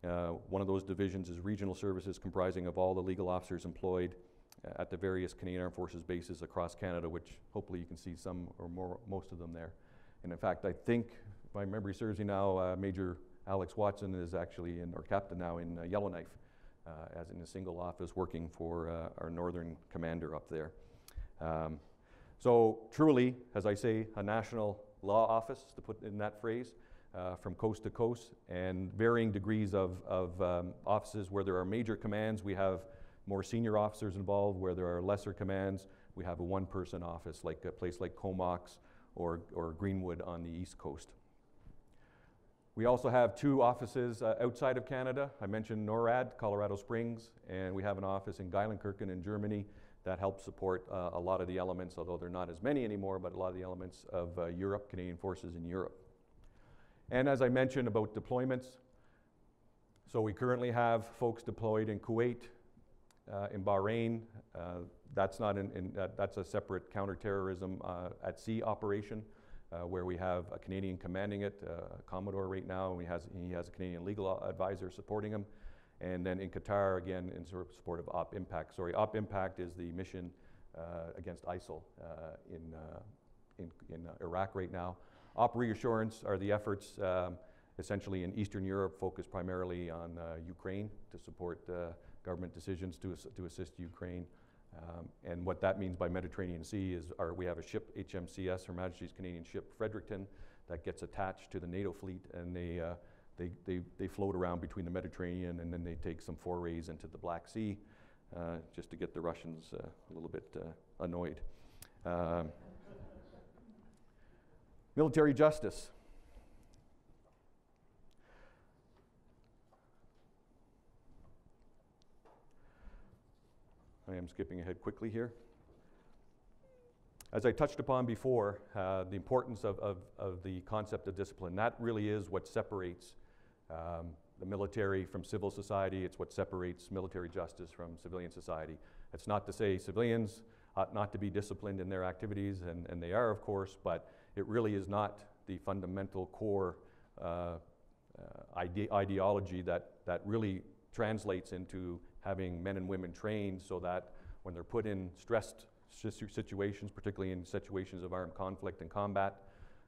One of those divisions is regional services, comprising of all the legal officers employed at the various Canadian Armed Forces bases across Canada, which hopefully you can see some or most of them there. And in fact, I think, if my memory serves me now, Major Alex Watson is actually or captain now in Yellowknife, as in a single office working for our northern commander up there. So truly, as I say, a national law office, to put in that phrase, from coast to coast, and varying degrees of offices. Where there are major commands, we have more senior officers involved. Where there are lesser commands, we have a one-person office, like a place like Comox or Greenwood on the East Coast. We also have 2 offices outside of Canada. I mentioned NORAD, Colorado Springs, and we have an office in Geilenkirchen in Germany that helps support a lot of the elements, although they're not as many anymore, but a lot of the elements of Europe, Canadian forces in Europe. And as I mentioned about deployments, so we currently have folks deployed in Kuwait, in Bahrain, That's not that's a separate counterterrorism at sea operation where we have a Canadian commanding it, a Commodore right now, and he has a Canadian legal advisor supporting him. And then in Qatar, again, in support of Op Impact. Sorry, Op Impact is the mission against ISIL in Iraq right now. Op Reassurance are the efforts essentially in Eastern Europe, focused primarily on Ukraine to support government decisions to assist Ukraine. And what that means by Mediterranean Sea is we have a ship, HMCS, Her Majesty's Canadian ship, Fredericton, that gets attached to the NATO fleet, and they float around between the Mediterranean, and then they take some forays into the Black Sea just to get the Russians a little bit annoyed. Military justice. I am skipping ahead quickly here. As I touched upon before, the importance of the concept of discipline, that really is what separates the military from civil society. It's what separates military justice from civilian society. It's not to say civilians ought not to be disciplined in their activities, and they are, of course, but it really is not the fundamental core ideology that really translates into having men and women trained so that when they're put in stressed situations, particularly in situations of armed conflict and combat,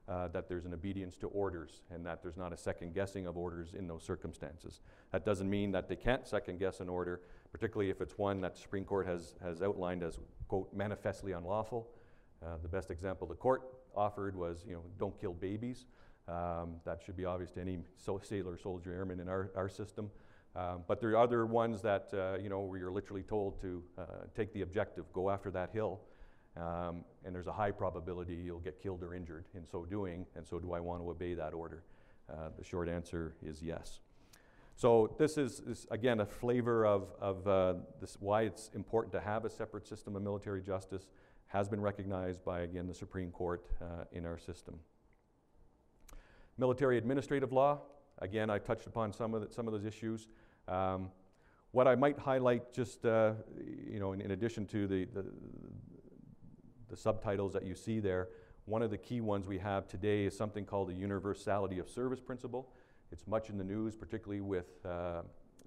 that there's an obedience to orders and that there's not a second guessing of orders in those circumstances. That doesn't mean that they can't second guess an order, particularly if it's one that the Supreme Court has outlined as, quote, manifestly unlawful. The best example the court offered was, don't kill babies. That should be obvious to any sailor, soldier, airman in our system. But there are other ones that, where you're literally told to take the objective, go after that hill, and there's a high probability you'll get killed or injured in so doing, and so do I want to obey that order? The short answer is yes. So this is again, a flavor of why it's important to have a separate system of military justice, has been recognized by, again, the Supreme Court in our system. Military administrative law, again, I touched upon some of those issues. What I might highlight, just in addition to the subtitles that you see there, one of the key ones we have today is something called the universality of service principle. It's much in the news, particularly with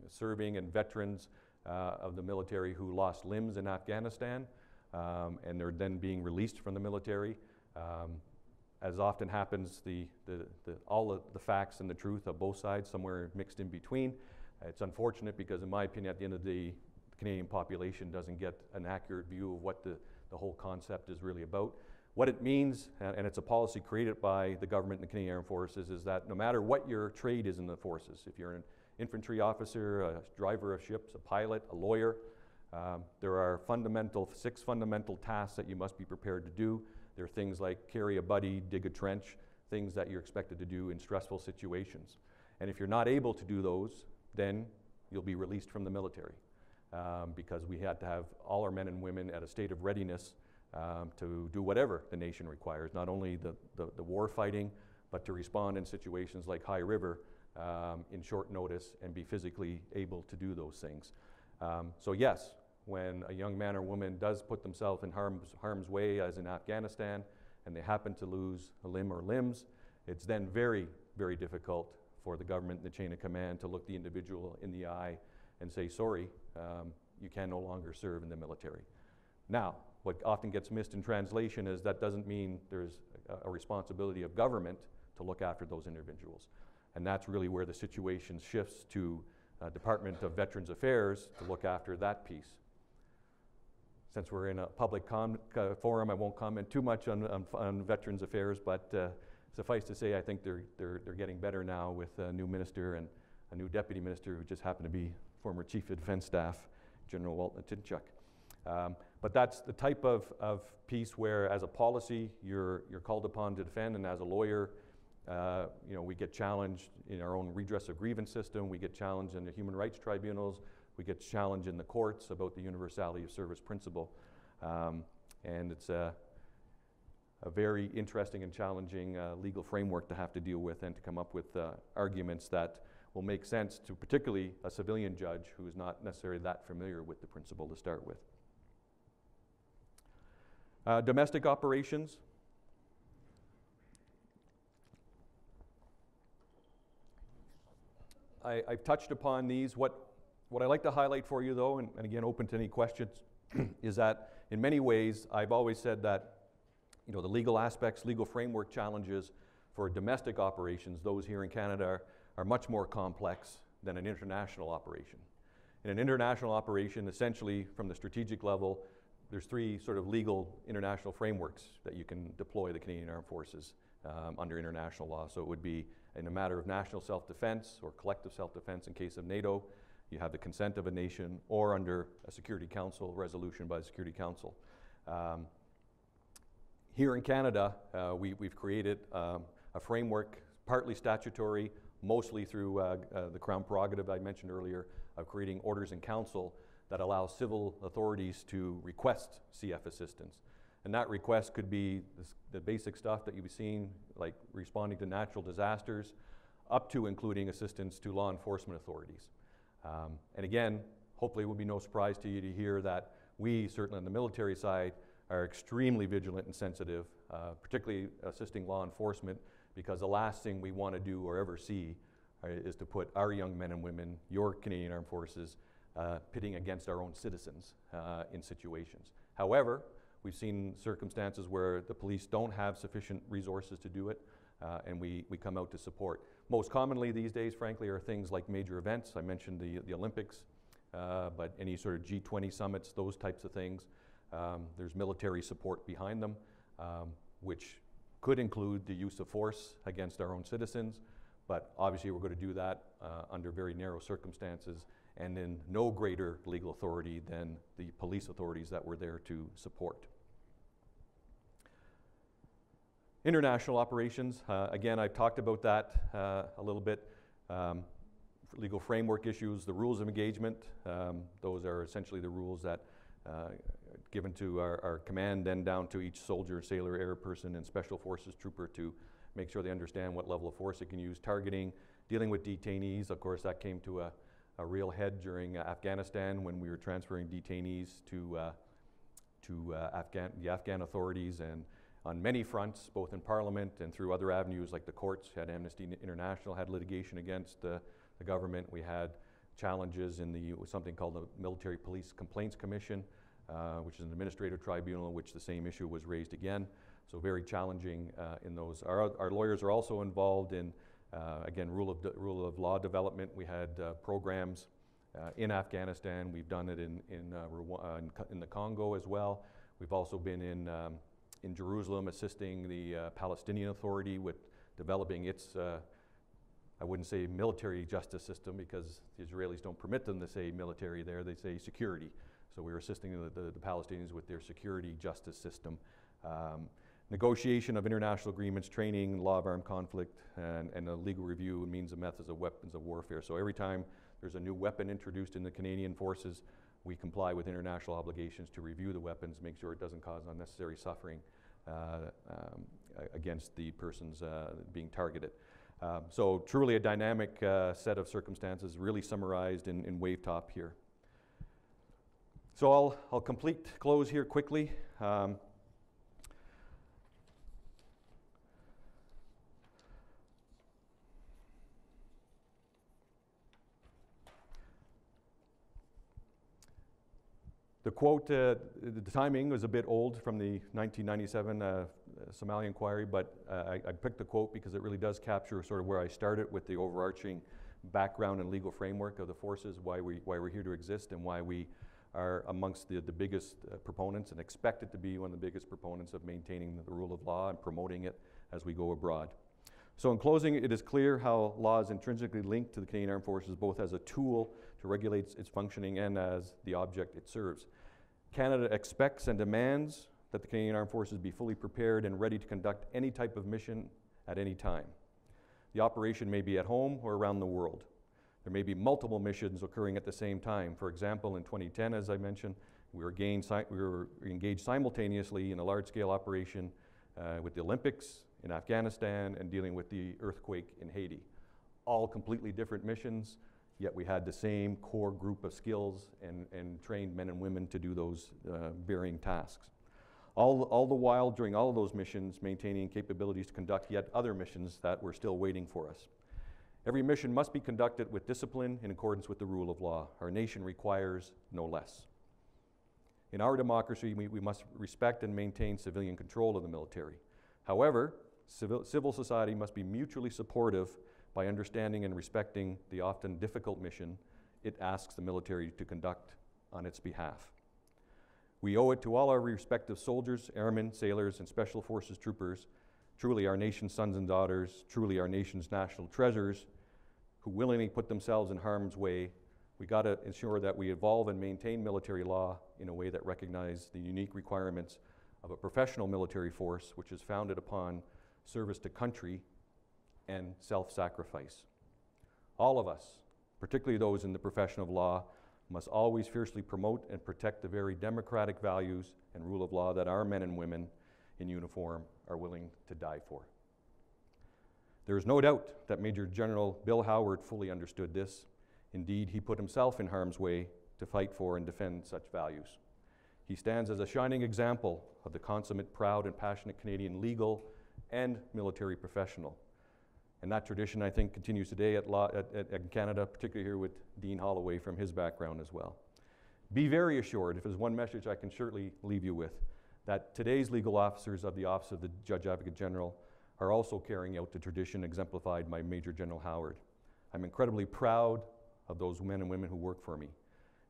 serving and veterans of the military who lost limbs in Afghanistan, and they're then being released from the military. As often happens, all the facts and the truth of both sides somewhere mixed in between. It's unfortunate because, in my opinion, at the end of the day, the Canadian population doesn't get an accurate view of what the whole concept is really about. What it means, and it's a policy created by the government and the Canadian Armed Forces, is that no matter what your trade is in the forces, if you're an infantry officer, a driver of ships, a pilot, a lawyer, there are 6 fundamental tasks that you must be prepared to do. There are things like carry a buddy, dig a trench, things that you're expected to do in stressful situations. And if you're not able to do those, then you'll be released from the military because we had to have all our men and women at a state of readiness to do whatever the nation requires, not only the war fighting, but to respond in situations like High River in short notice and be physically able to do those things. So yes, when a young man or woman does put themselves in harm's way, as in Afghanistan, and they happen to lose a limb or limbs, it's then very, very difficult for the government and the chain of command to look the individual in the eye and say, sorry, you can no longer serve in the military. Now, what often gets missed in translation is that doesn't mean there's a responsibility of government to look after those individuals. And that's really where the situation shifts to Department of Veterans Affairs to look after that piece. Since we're in a public forum, I won't comment too much on Veterans Affairs, but suffice to say, I think they're getting better now with a new minister and a new deputy minister who just happened to be former Chief of Defense Staff, General Walton Tinchuk. But that's the type of piece where, as a policy, you're called upon to defend, and as a lawyer, we get challenged in our own redress of grievance system. We get challenged in the human rights tribunals. We get challenged in the courts about the universality of service principle. And it's a very interesting and challenging legal framework to have to deal with and to come up with arguments that will make sense to particularly a civilian judge who is not necessarily that familiar with the principle to start with. Domestic operations. I've touched upon these. What I like to highlight for you, though, and again, open to any questions, is that in many ways, I've always said that the legal aspects, legal framework challenges for domestic operations, those here in Canada, are much more complex than an international operation. In an international operation, essentially, from the strategic level, there's three sort of legal international frameworks that you can deploy the Canadian Armed Forces under international law. So it would be in a matter of national self-defense or collective self-defense in case of NATO. You have the consent of a nation, or under a Security Council resolution by the Security Council. Here in Canada, we've created a framework, partly statutory, mostly through the Crown prerogative I mentioned earlier, of creating orders in council that allow civil authorities to request CF assistance. And that request could be the basic stuff that you've seen, like responding to natural disasters, up to including assistance to law enforcement authorities. And again, hopefully it will be no surprise to you to hear that we, certainly on the military side, are extremely vigilant and sensitive, particularly assisting law enforcement, because the last thing we want to do or ever see is to put our young men and women, your Canadian Armed Forces, pitting against our own citizens in situations. However, we've seen circumstances where the police don't have sufficient resources to do it, and we come out to support. Most commonly these days, frankly, are things like major events. I mentioned the Olympics, but any sort of G20 summits, those types of things. There's military support behind them, which could include the use of force against our own citizens, but obviously we're going to do that under very narrow circumstances and in no greater legal authority than the police authorities that were there to support. International operations, again, I've talked about that a little bit. Legal framework issues, the rules of engagement, those are essentially the rules that given to our command, then down to each soldier, sailor, air person, and special forces trooper to make sure they understand what level of force they can use. Targeting, dealing with detainees, of course, that came to a real head during Afghanistan when we were transferring detainees to the Afghan authorities, and on many fronts, both in Parliament and through other avenues like the courts. Had Amnesty International had litigation against the government. We had challenges in something called the Military Police Complaints Commission, which is an administrative tribunal in which the same issue was raised again. So very challenging in those. Our lawyers are also involved in, again, rule of law development. We had programs in Afghanistan. We've done it in the Congo as well. We've also been in Jerusalem assisting the Palestinian Authority with developing its, I wouldn't say military justice system, because the Israelis don't permit them to say military there, they say security. So we were assisting the Palestinians with their security justice system. Negotiation of international agreements, training, law of armed conflict, and a legal review and means and methods of weapons of warfare. So every time there's a new weapon introduced in the Canadian forces, we comply with international obligations to review the weapons, make sure it doesn't cause unnecessary suffering against the persons being targeted. So truly a dynamic set of circumstances, really summarized in wave top here. So I'll close here quickly. The quote, the timing was a bit old from the 1997 Somalia inquiry, but I picked the quote because it really does capture sort of where I started with the overarching background and legal framework of the forces, why we're here to exist, and why we are amongst the biggest proponents and expected to be one of the biggest proponents of maintaining the rule of law and promoting it as we go abroad. So in closing, it is clear how law is intrinsically linked to the Canadian Armed Forces, both as a tool to regulate its functioning and as the object it serves. Canada expects and demands that the Canadian Armed Forces be fully prepared and ready to conduct any type of mission at any time. The operation may be at home or around the world. There may be multiple missions occurring at the same time. For example, in 2010, as I mentioned, we were engaged simultaneously in a large-scale operation with the Olympics in Afghanistan and dealing with the earthquake in Haiti. All completely different missions, yet we had the same core group of skills and trained men and women to do those varying tasks. All the while, during all of those missions, maintaining capabilities to conduct yet other missions that were still waiting for us. Every mission must be conducted with discipline in accordance with the rule of law. Our nation requires no less. In our democracy, we must respect and maintain civilian control of the military. However, civil society must be mutually supportive by understanding and respecting the often difficult mission it asks the military to conduct on its behalf. We owe it to all our respective soldiers, airmen, sailors, and special forces troopers, truly our nation's sons and daughters, truly our nation's national treasures, who willingly put themselves in harm's way. We got to ensure that we evolve and maintain military law in a way that recognizes the unique requirements of a professional military force, which is founded upon service to country and self-sacrifice. All of us, particularly those in the profession of law, must always fiercely promote and protect the very democratic values and rule of law that our men and women in uniform are willing to die for. There is no doubt that Major General Bill Howard fully understood this. Indeed, he put himself in harm's way to fight for and defend such values. He stands as a shining example of the consummate, proud, and passionate Canadian legal and military professional. And that tradition, I think, continues today at Canada, particularly here with Dean Holloway from his background as well. Be very assured, if there's one message I can surely leave you with, that today's legal officers of the Office of the Judge Advocate General are also carrying out the tradition exemplified by Major General Howard. I'm incredibly proud of those men and women who work for me.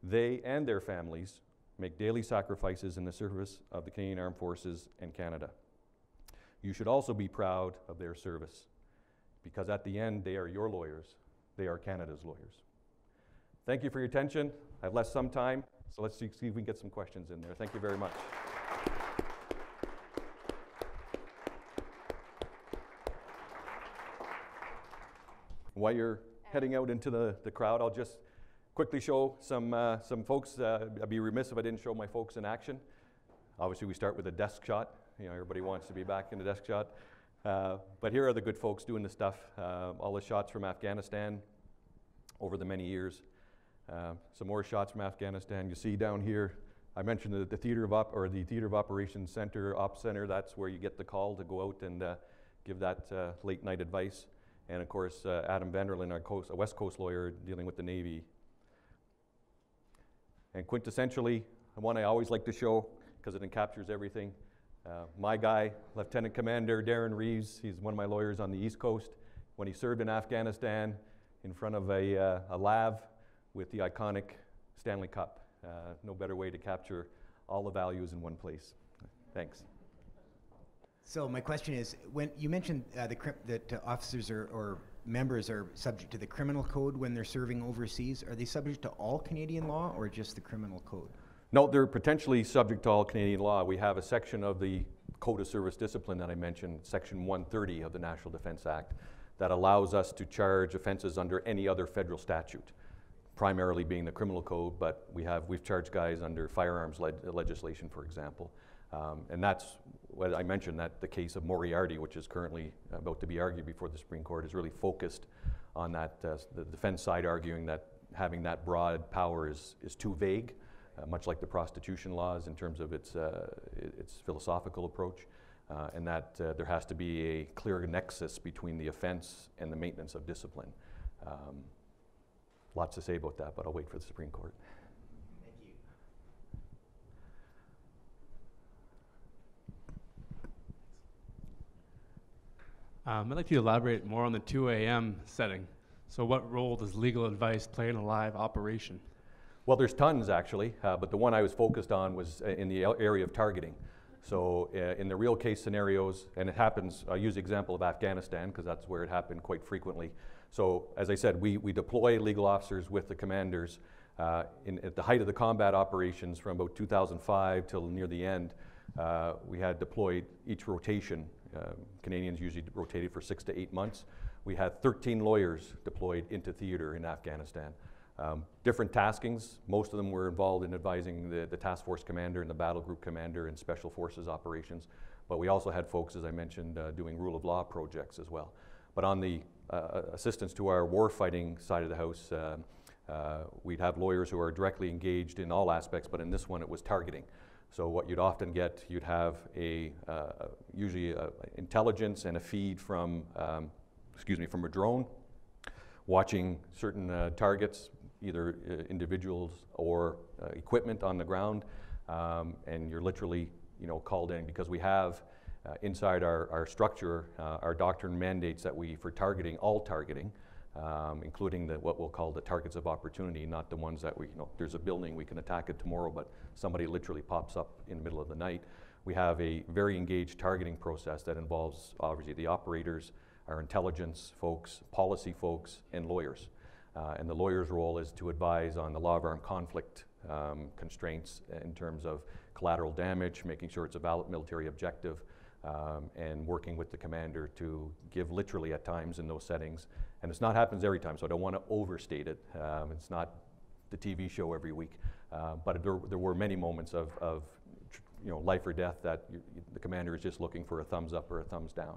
They and their families make daily sacrifices in the service of the Canadian Armed Forces and Canada. You should also be proud of their service, because at the end, they are your lawyers. They are Canada's lawyers. Thank you for your attention. I've left some time, so let's see if we can get some questions in there. Thank you very much. While you're heading out into the crowd, I'll just quickly show some folks. I'd be remiss if I didn't show my folks in action. Obviously, we start with a desk shot. You know, everybody wants to be back in the desk shot. But here are the good folks doing the stuff. All the shots from Afghanistan over the many years. Some more shots from Afghanistan. You see down here, I mentioned the Theater of Operations Center, Ops Center. That's where you get the call to go out and give that late night advice. And of course, Adam Vanderlyn, a West Coast lawyer dealing with the Navy. And quintessentially, the one I always like to show, because it encaptures everything. My guy, Lieutenant Commander Darren Reeves, he's one of my lawyers on the East Coast. When he served in Afghanistan, in front of a lav with the iconic Stanley Cup. No better way to capture all the values in one place. Thanks. So my question is, when you mentioned that officers or members are subject to the criminal code when they're serving overseas, are they subject to all Canadian law or just the criminal code? No, they're potentially subject to all Canadian law. We have a section of the Code of Service Discipline that I mentioned, Section 130 of the National Defence Act, that allows us to charge offences under any other federal statute, primarily being the criminal code, but we've charged guys under firearms legislation, for example. And that's what I mentioned, that the case of Moriarty, which is currently about to be argued before the Supreme Court, is really focused on that, the defense side arguing that having that broad power is too vague, much like the prostitution laws in terms of its philosophical approach, and that there has to be a clear nexus between the offense and the maintenance of discipline. Lots to say about that, but I'll wait for the Supreme Court. Thank you. I'd like you to elaborate more on the 2 a.m. setting. So what role does legal advice play in a live operation? Well, there's tons actually, but the one I was focused on was in the area of targeting. So in the real case scenarios, and it happens, I'll use the example of Afghanistan because that's where it happened quite frequently. So as I said, we deploy legal officers with the commanders at the height of the combat operations from about 2005 till near the end. We had deployed each rotation. Canadians usually rotated for 6 to 8 months. We had 13 lawyers deployed into theater in Afghanistan. Different taskings. Most of them were involved in advising the task force commander and the battle group commander in special forces operations. But we also had folks, as I mentioned, doing rule of law projects as well. But on the assistance to our warfighting side of the house, we'd have lawyers who are directly engaged in all aspects, but in this one it was targeting. So what you'd often get, you'd have usually intelligence and a feed from, from a drone, watching certain targets, either individuals or equipment on the ground, and you're literally, called in because we have inside our structure, our doctrine mandates that for targeting, all targeting, including what we'll call the targets of opportunity, not the ones that there's a building, we can attack it tomorrow, but somebody literally pops up in the middle of the night. We have a very engaged targeting process that involves obviously the operators, our intelligence folks, policy folks, and lawyers. And the lawyer's role is to advise on the law of armed conflict constraints in terms of collateral damage, making sure it's a valid military objective, and working with the commander to give literally at times in those settings. And it's not happens every time, so I don't want to overstate it. It's not the TV show every week, but there were many moments of life or death that the commander is just looking for a thumbs up or a thumbs down.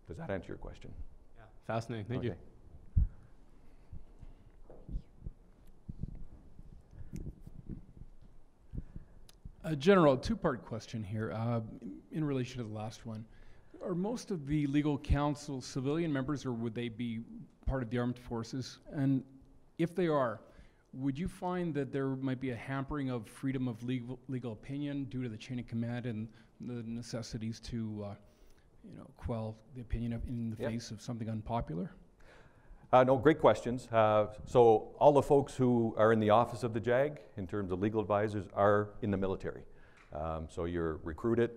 Does that answer your question? Yeah, fascinating. Thank you. General, two-part question here in relation to the last one. Are most of the legal counsel civilian members, or would they be part of the armed forces? And if they are, would you find that there might be a hampering of freedom of legal opinion due to the chain of command and the necessities to quell the opinion in the face of something unpopular? No, great questions. So all the folks who are in the office of the JAG, in terms of legal advisors, are in the military. So you're recruited,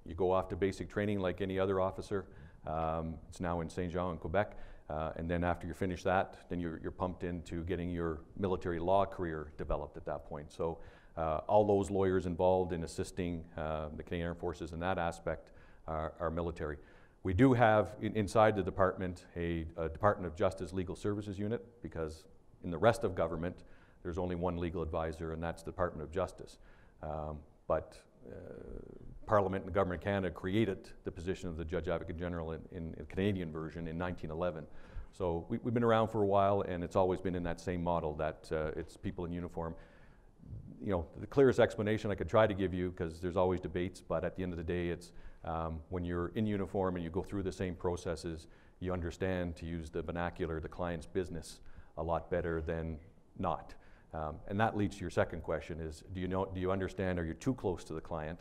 you go off to basic training like any other officer. It's now in Saint-Jean in Quebec. And then after you finish that, then you're pumped into getting your military law career developed at that point. So all those lawyers involved in assisting the Canadian Armed Forces in that aspect are military. We do have inside the department a Department of Justice Legal Services unit, because in the rest of government there's only one legal advisor, and that's the Department of Justice. But Parliament and the Government of Canada created the position of the Judge Advocate General in the Canadian version in 1911. So we've been around for a while, and it's always been in that same model that it's people in uniform. The clearest explanation I could try to give you, because there's always debates, but at the end of the day, it's when you're in uniform and you go through the same processes, you understand, to use the vernacular, the client's business a lot better than not. And that leads to your second question is, do you understand, are you too close to the client,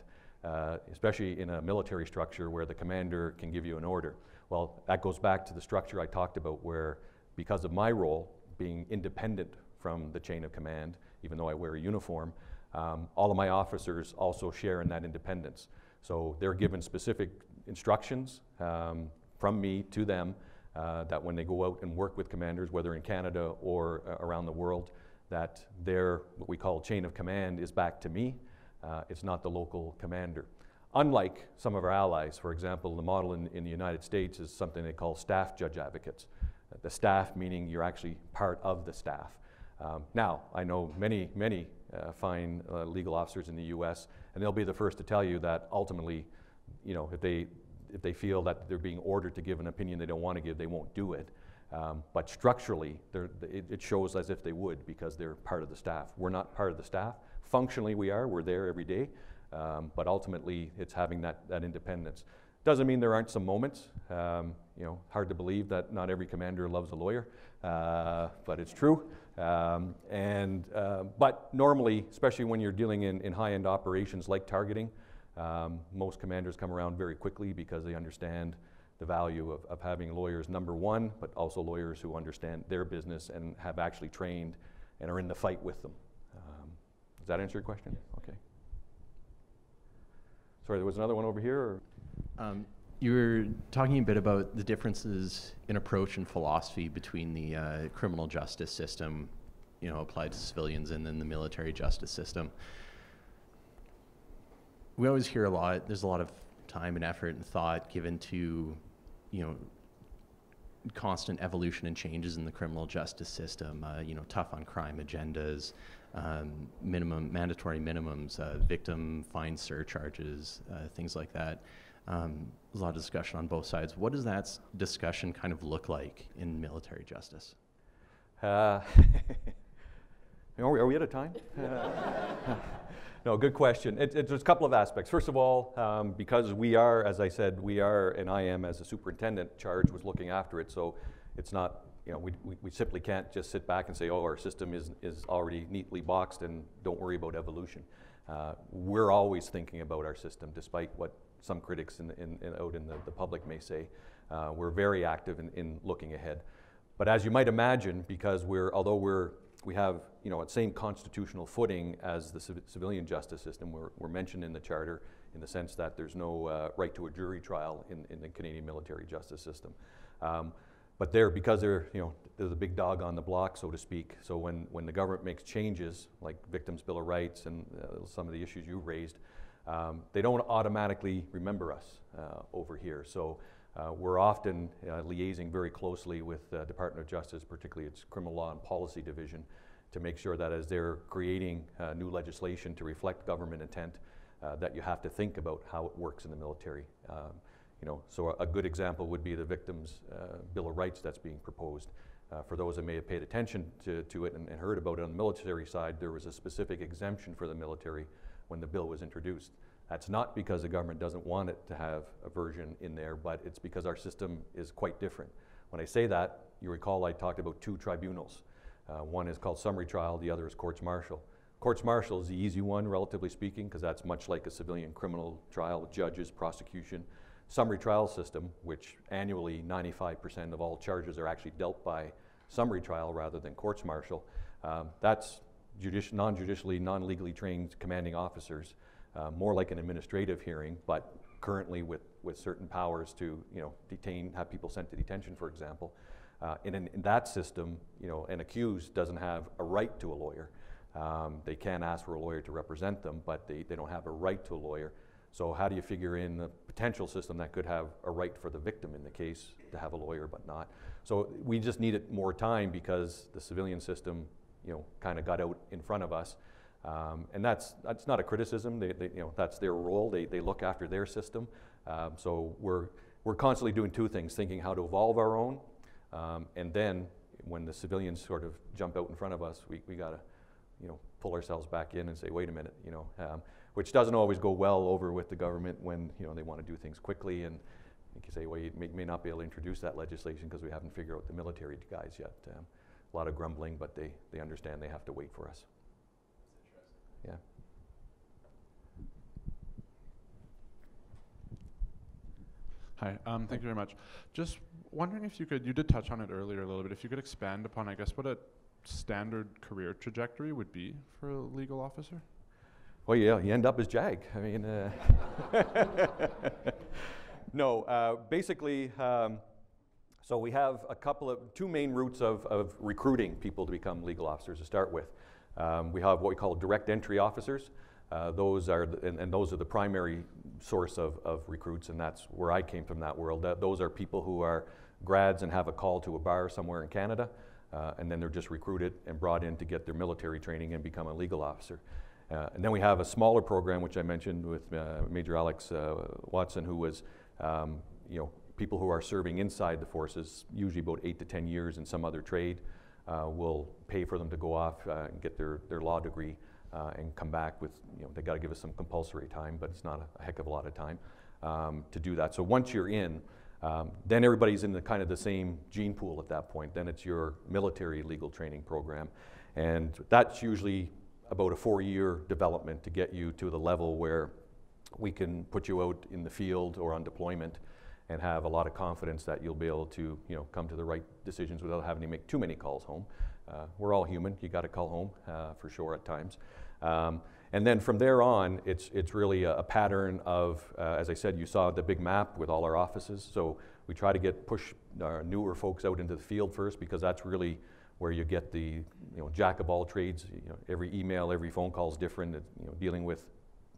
especially in a military structure where the commander can give you an order? Well, that goes back to the structure I talked about, where because of my role being independent from the chain of command, even though I wear a uniform, all of my officers also share in that independence. So they're given specific instructions from me to them that when they go out and work with commanders, whether in Canada or around the world, that their, what we call chain of command, is back to me. It's not the local commander. Unlike some of our allies, for example, the model in the United States is something they call staff judge advocates. The staff meaning you're actually part of the staff. Now, I know many fine legal officers in the U.S., and they'll be the first to tell you that ultimately, if they feel that they're being ordered to give an opinion they don't want to give, they won't do it. But structurally, it shows as if they would, because they're part of the staff. We're not part of the staff. Functionally, we are. We're there every day. But ultimately, it's having that independence. Doesn't mean there aren't some moments. Hard to believe that not every commander loves a lawyer, but it's true. But normally, especially when you're dealing in high-end operations like targeting, most commanders come around very quickly because they understand the value of having lawyers, number one, but also lawyers who understand their business and have actually trained and are in the fight with them. Does that answer your question? Okay. Sorry, there was another one over here? Or? You were talking a bit about the differences in approach and philosophy between the criminal justice system, applied to civilians, and then the military justice system. We always hear a lot, there's a lot of time and effort and thought given to, constant evolution and changes in the criminal justice system, tough on crime agendas, mandatory minimums, victim fine surcharges, things like that. There's a lot of discussion on both sides. What does that discussion kind of look like in military justice? Are we out of time? No, good question. There's a couple of aspects. First of all, because we are, as I said, and I am as a superintendent charged with looking after it, so it's not, we simply can't just sit back and say, oh, our system is already neatly boxed and don't worry about evolution. We're always thinking about our system, despite what some critics out in the public may say. We're very active in looking ahead. But as you might imagine, because although we have the same constitutional footing as the civilian justice system, we're mentioned in the charter in the sense that there's no right to a jury trial in the Canadian military justice system. But because they're the big dog on the block, so to speak. So when the government makes changes like Victims' Bill of Rights and some of the issues you raised, they don't automatically remember us over here. So we're often liaising very closely with the Department of Justice, particularly its Criminal Law and Policy Division, to make sure that as they're creating new legislation to reflect government intent, that you have to think about how it works in the military. So a good example would be the Victims' Bill of Rights that's being proposed. For those that may have paid attention to it and heard about it on the military side, there was a specific exemption for the military when the bill was introduced. That's not because the government doesn't want it to have a version in there, but it's because our system is quite different. When I say that, you recall I talked about two tribunals. One is called summary trial, the other is courts martial. Courts martial is the easy one, relatively speaking, because that's much like a civilian criminal trial with judges, prosecution. Summary trial system, which annually 95% of all charges are actually dealt by summary trial rather than courts martial. That's non-judicially, non-legally trained commanding officers, more like an administrative hearing, but currently with certain powers to detain, have people sent to detention, for example. In that system, an accused doesn't have a right to a lawyer. They can ask for a lawyer to represent them, but they don't have a right to a lawyer. So how do you figure in the potential system that could have a right for the victim in the case to have a lawyer but not? So we just needed more time because the civilian system, kind of got out in front of us. And that's not a criticism. That's their role. They look after their system. So we're constantly doing two things: thinking how to evolve our own, and then when the civilians sort of jump out in front of us, we got to pull ourselves back in and say, wait a minute, which doesn't always go well over with the government when they want to do things quickly, and you can say, well, you may not be able to introduce that legislation because we haven't figured out the military guys yet. A lot of grumbling, but they understand they have to wait for us. Yeah. Hi, thank you very much. Just wondering if you did touch on it earlier a little bit, if you could expand upon, I guess, what a standard career trajectory would be for a legal officer? Well, yeah, you end up as JAG. I mean, no, basically, so we have two main routes of recruiting people to become legal officers to start with. We have what we call direct entry officers. Those are the primary source of recruits, and that's where I came from, that world. Those are people who are grads and have a call to a bar somewhere in Canada, and then they're just recruited and brought in to get their military training and become a legal officer. And then we have a smaller program, which I mentioned with Major Alex Watson, who was, people who are serving inside the forces, usually about 8 to 10 years in some other trade. We'll pay for them to go off and get their law degree and come back with, they got to give us some compulsory time, but it's not a heck of a lot of time to do that. So once you're in, then everybody's in the same gene pool at that point. Then it's your military legal training program. And that's usually about a 4-year development to get you to the level where we can put you out in the field or on deployment and have a lot of confidence that you'll be able to come to the right decisions without having to make too many calls home. We're all human. You got to call home for sure at times. And then from there on, it's really a pattern of, as I said, you saw the big map with all our offices. So we try to push our newer folks out into the field first, because that's really where you get the jack of all trades. Every email, every phone call is different. Dealing with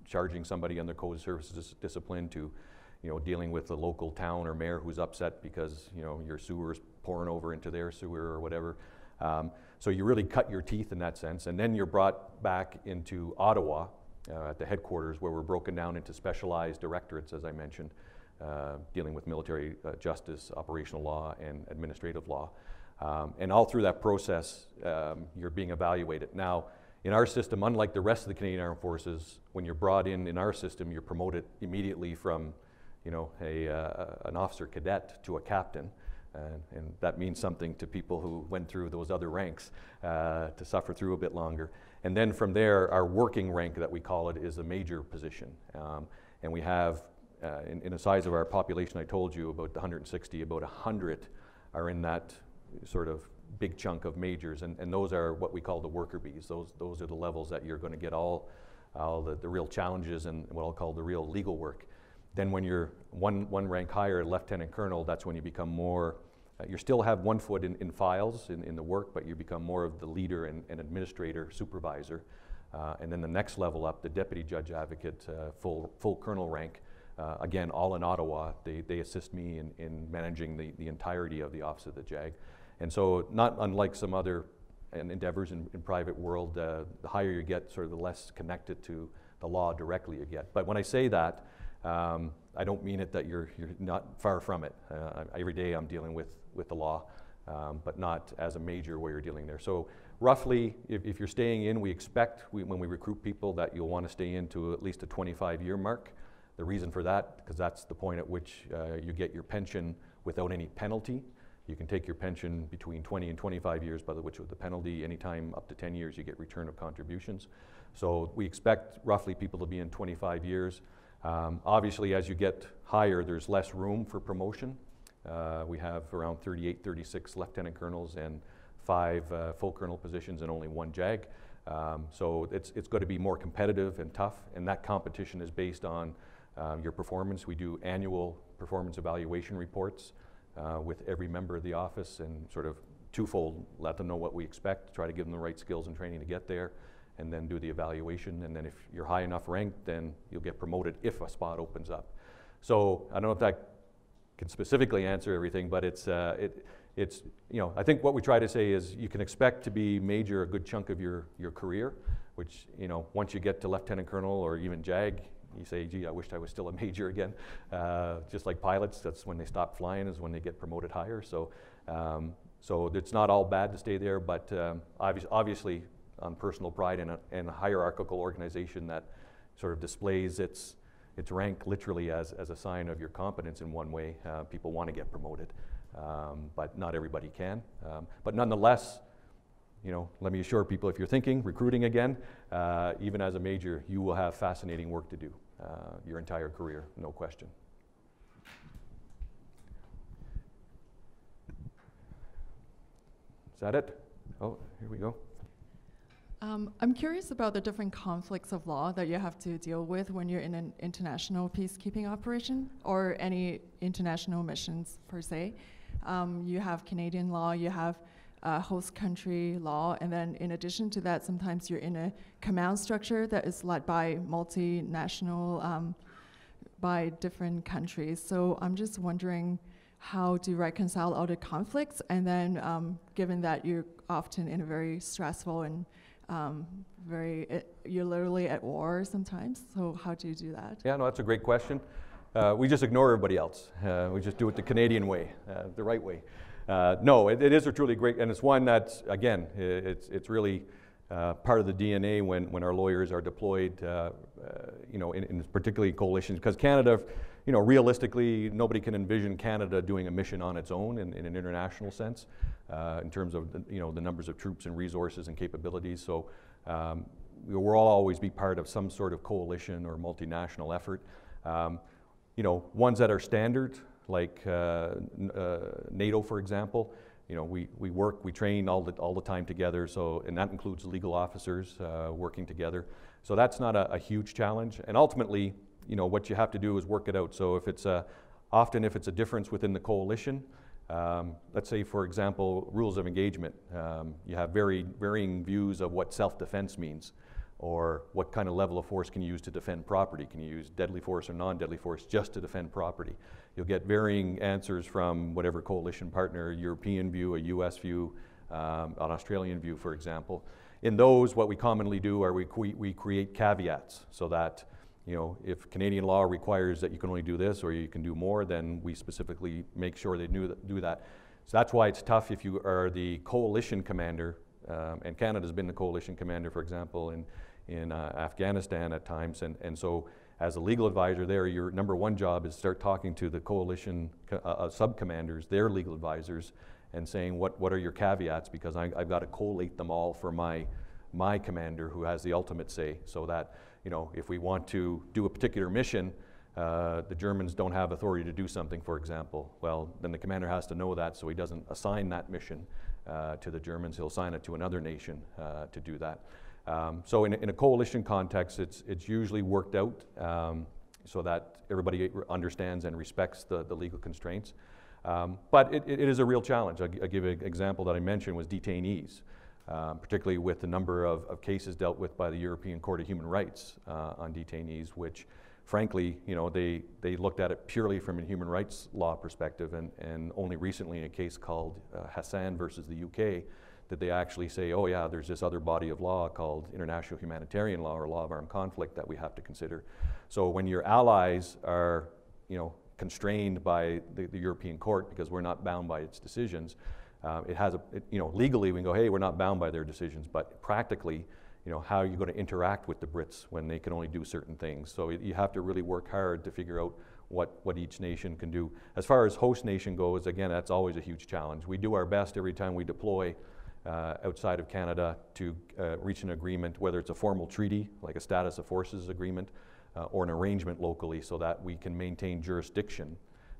charging somebody on their code services discipline to dealing with the local town or mayor who's upset because your sewer is pouring over into their sewer or whatever. So you really cut your teeth in that sense, and then you're brought back into Ottawa at the headquarters, where we're broken down into specialized directorates, as I mentioned, dealing with military justice, operational law, and administrative law. And all through that process, you're being evaluated. Now, In our system, unlike the rest of the Canadian Armed Forces, when you're brought in our system, you're promoted immediately from, you know, an officer cadet to a captain. And that means something to people who went through those other ranks to suffer through a bit longer. And then from there, our working rank, that we call it, is a major position. And we have, in the size of our population, I told you, about 160, about 100 are in that sort of big chunk of majors. And those are what we call the worker bees. Those are the levels that you're going to get all the real challenges and what I'll call the real legal work. Then when you're one rank higher, lieutenant colonel, that's when you become more, you still have one foot in files, in the work, but you become more of the leader and administrator, supervisor. And then the next level up, the deputy judge advocate, full colonel rank, again, all in Ottawa. They assist me in managing the entirety of the Office of the JAG. And so not unlike some other endeavors in private world, the higher you get, sort of the less connected to the law directly you get. But when I say that, I don't mean it that you're not far from it. Every day I'm dealing with the law, but not as a major where you're dealing there. So roughly, if you're staying in, we expect when we recruit people that you'll want to stay in to at least a 25-year mark. The reason for that, because that's the point at which you get your pension without any penalty. You can take your pension between 20 and 25 years, by which with the penalty, anytime up to 10 years, you get return of contributions. So we expect roughly people to be in 25 years. Obviously, as you get higher, there's less room for promotion. We have around 38, 36 lieutenant colonels and 5 full colonel positions and only 1 JAG. So it's going to be more competitive and tough, and that competition is based on your performance. We do annual performance evaluation reports with every member of the office, and sort of twofold: let them know what we expect, try to give them the right skills and training to get there, and then do the evaluation. And then if you're high enough ranked, then you'll get promoted if a spot opens up. So I don't know if that can specifically answer everything, but it's you know, I think what we try to say is you can expect to be major a good chunk of your career, which, you know, once you get to lieutenant colonel or even JAG, you say, gee, I wished I was still a major again. Just like pilots, that's when they stop flying, is when they get promoted higher. So so it's not all bad to stay there, but obviously on personal pride in a hierarchical organization that sort of displays its rank literally as a sign of your competence in one way. People want to get promoted, but not everybody can. But nonetheless, you know, let me assure people, if you're thinking recruiting again, even as a major, you will have fascinating work to do your entire career, no question. Is that it? Oh, here we go. I'm curious about the different conflicts of law that you have to deal with when you're in an international peacekeeping operation or any international missions per se. You have Canadian law, you have host country law, and then in addition to that, sometimes you're in a command structure that is led by multinational, by different countries. So I'm just wondering, how do you reconcile all the conflicts? And then given that you're often in a very stressful and you're literally at war sometimes, so how do you do that? Yeah, no, that's a great question. We just ignore everybody else. We just do it the Canadian way, the right way. No, it is a truly great, and it's one that's, again, it's really part of the DNA when our lawyers are deployed, you know, in particularly coalitions, because Canada, you know, realistically, nobody can envision Canada doing a mission on its own in an international sense, in terms of, you know, the numbers of troops and resources and capabilities. So we'll always be part of some sort of coalition or multinational effort. You know, ones that are standard, like NATO, for example. You know, we train all the time together. So, and that includes legal officers working together. So that's not a huge challenge. And ultimately, you know, what you have to do is work it out. So if it's often if it's a difference within the coalition, let's say, for example, rules of engagement. You have varying views of what self-defense means, or what kind of level of force can you use to defend property. Can you use deadly force or non-deadly force just to defend property? You'll get varying answers from whatever coalition partner, European view, a US view, an Australian view, for example. In those, what we commonly do are we create caveats so that, you know, if Canadian law requires that you can only do this or you can do more, then we specifically make sure they do that. So that's why it's tough if you are the coalition commander And Canada's been the coalition commander, for example, in Afghanistan at times. And so as a legal advisor there, your number one job is to start talking to the coalition sub-commanders, their legal advisors, and saying, what are your caveats? Because I've got to collate them all for my commander who has the ultimate say, so that, you know, if we want to do a particular mission, the Germans don't have authority to do something, for example. Well, then the commander has to know that, so he doesn't assign that mission to the Germans. He'll assign it to another nation to do that. So in a coalition context, it's usually worked out so that everybody understands and respects the legal constraints. But it is a real challenge. I'll give an example that I mentioned was detainees, particularly with the number of cases dealt with by the European Court of Human Rights on detainees, which frankly, you know, they looked at it purely from a human rights law perspective, and only recently in a case called Hassan versus the UK did they actually say, oh yeah, there's this other body of law called international humanitarian law or law of armed conflict that we have to consider. So when your allies are, you know, constrained by the European Court because we're not bound by its decisions, you know, legally we can go, hey, we're not bound by their decisions, but practically, you know, how are you going to interact with the Brits when they can only do certain things? So you have to really work hard to figure out what each nation can do. As far as host nation goes, again, that's always a huge challenge. We do our best every time we deploy outside of Canada to reach an agreement, whether it's a formal treaty, like a status of forces agreement, or an arrangement locally, so that we can maintain jurisdiction,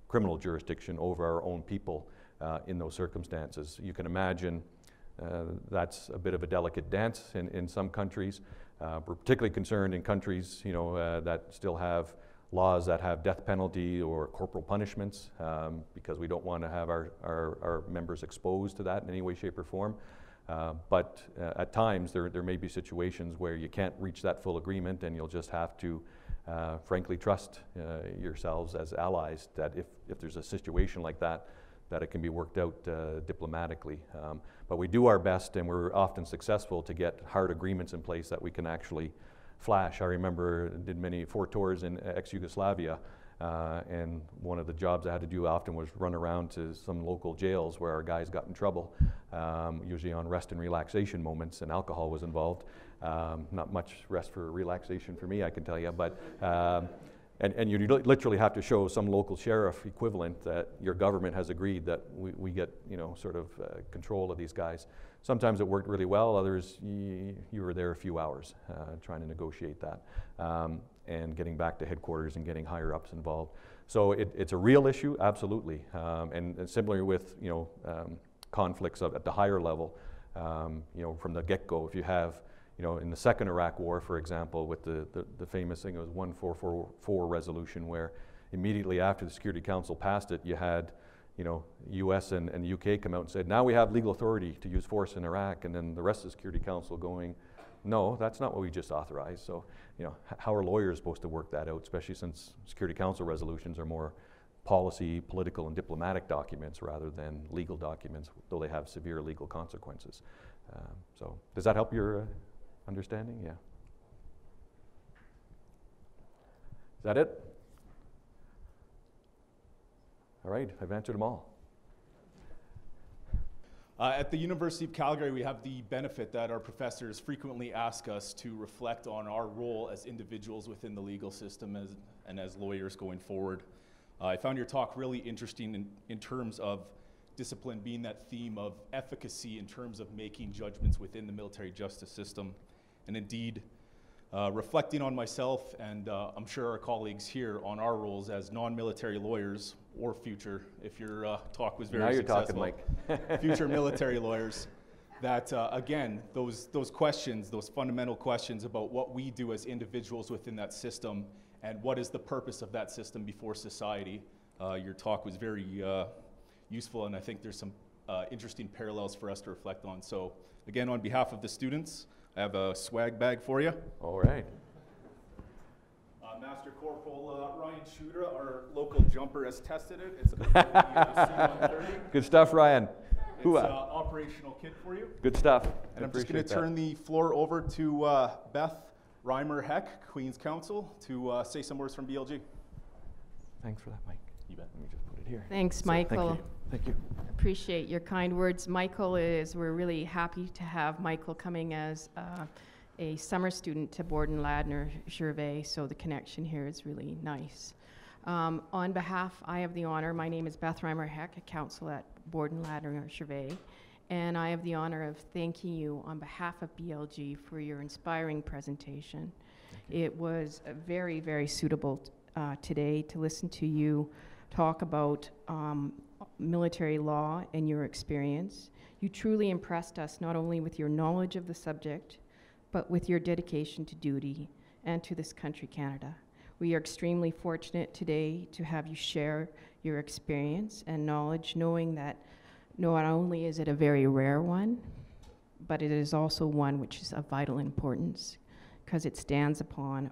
criminal jurisdiction over our own people in those circumstances. You can imagine that's a bit of a delicate dance in some countries. We're particularly concerned in countries, you know, that still have laws that have death penalty or corporal punishments, because we don't want to have our members exposed to that in any way, shape, or form. But at times there may be situations where you can't reach that full agreement, and you'll just have to frankly trust yourselves as allies that if there's a situation like that, that it can be worked out diplomatically. But we do our best, and we're often successful to get hard agreements in place that we can actually flash. I remember did many 4 tours in ex-Yugoslavia, and one of the jobs I had to do often was run around to some local jails where our guys got in trouble, usually on rest and relaxation moments, and alcohol was involved. Not much rest for relaxation for me, I can tell you, but and you literally have to show some local sheriff equivalent that your government has agreed that we get, you know, sort of control of these guys. Sometimes it worked really well, others you were there a few hours trying to negotiate that, and getting back to headquarters and getting higher ups involved. So it's a real issue, absolutely, and similarly with, you know, conflicts at the higher level, you know, from the get-go. If you have, you know, in the second Iraq War, for example, with the famous thing, it was 1444 resolution, where immediately after the Security Council passed it, you had, you know, US and the UK come out and said, now we have legal authority to use force in Iraq, and then the rest of the Security Council going, no, that's not what we just authorized. So, you know, how are lawyers supposed to work that out, especially since Security Council resolutions are more policy, political, and diplomatic documents rather than legal documents, though they have severe legal consequences. So does that help your understanding? Yeah. Is that it? All right, I've answered them all. At the University of Calgary, we have the benefit that our professors frequently ask us to reflect on our role as individuals within the legal system and as lawyers going forward. I found your talk really interesting in terms of discipline being that theme of efficacy in terms of making judgments within the military justice system. And indeed, reflecting on myself and I'm sure our colleagues here on our roles as non-military lawyers, or future, if your talk was very successful. Now you're talking, Mike. Future military lawyers, that again, those questions, those fundamental questions about what we do as individuals within that system and what is the purpose of that system before society. Your talk was very useful, and I think there's some interesting parallels for us to reflect on. So again, on behalf of the students, I have a swag bag for you. All right. Master Corporal Ryan Shooter, our local jumper, has tested it. It's a C-130. Good stuff, Ryan. It's an operational kit for you. Good stuff. And I'm just going to turn the floor over to Beth Reimer Heck, Queen's Counsel, to say some words from BLG. Thanks for that, Mike. You bet. Let me just put it here. Thanks, So, Michael. Thank you. Appreciate your kind words. We're really happy to have Michael coming as a summer student to Borden Ladner Gervais, so the connection here is really nice. On behalf, I have the honor, my name is Beth Reimer-Heck, a counsel at Borden Ladner Gervais, and I have the honor of thanking you on behalf of BLG for your inspiring presentation. It was very, very suitable today to listen to you talk about military law and your experience. You truly impressed us not only with your knowledge of the subject, but with your dedication to duty and to this country, Canada. We are extremely fortunate today to have you share your experience and knowledge, knowing that not only is it a very rare one, but it is also one which is of vital importance because it stands upon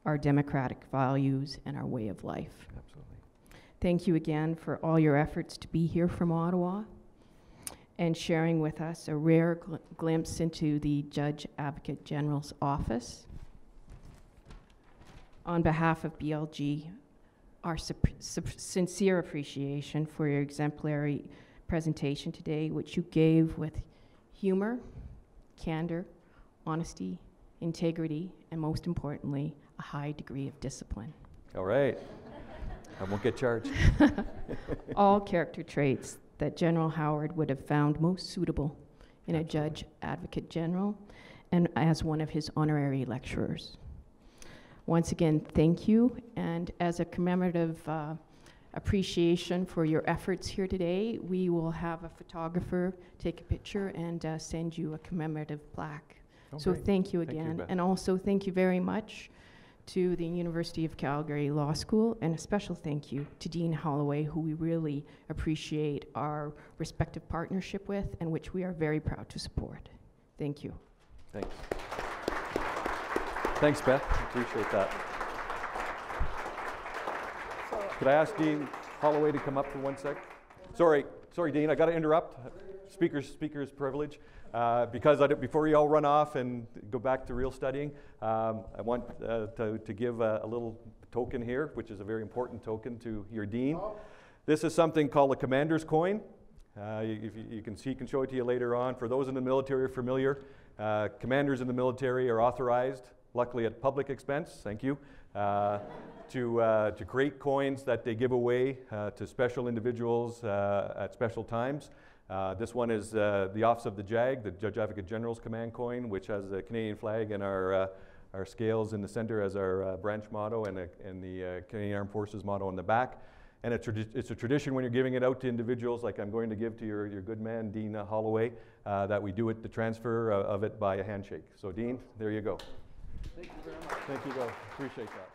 our democratic values and our way of life. Absolutely. Thank you again for all your efforts to be here from Ottawa and sharing with us a rare glimpse into the Judge Advocate General's office. On behalf of BLG, our sincere appreciation for your exemplary presentation today, which you gave with humor, candor, honesty, integrity, and most importantly, a high degree of discipline. All right. I won't get charged. All character traits that General Howard would have found most suitable in a Judge Advocate General and as one of his honorary lecturers. Once again, thank you, and as a commemorative appreciation for your efforts here today, we will have a photographer take a picture and send you a commemorative plaque. Oh, so great. thank you Thank you, again, Beth. and also thank you very much to the University of Calgary Law School, and a special thank you to Dean Holloway, who we really appreciate our respective partnership with and which we are very proud to support. Thank you. Thanks. Thanks, Beth. Appreciate that. Could I ask Dean Holloway to come up for 1 sec? Sorry, Dean, I got to interrupt. Speaker's privilege. Because before you all run off and go back to real studying, I want to give a little token here, which is a very important token to your dean. This is something called a commander's coin. If you can see, he can show it to you later on. For those in the military familiar, commanders in the military are authorized, luckily at public expense, thank you, to create coins that they give away to special individuals at special times. This one is the Office of the JAG, the Judge Advocate General's Command Coin, which has the Canadian flag and our scales in the center as our branch motto and the Canadian Armed Forces motto on the back. And it's a tradition when you're giving it out to individuals, like I'm going to give to your good man, Dean Holloway, that we do it, the transfer of it by a handshake. So Dean, there you go. Thank you very much. Thank you, Bill. Appreciate that.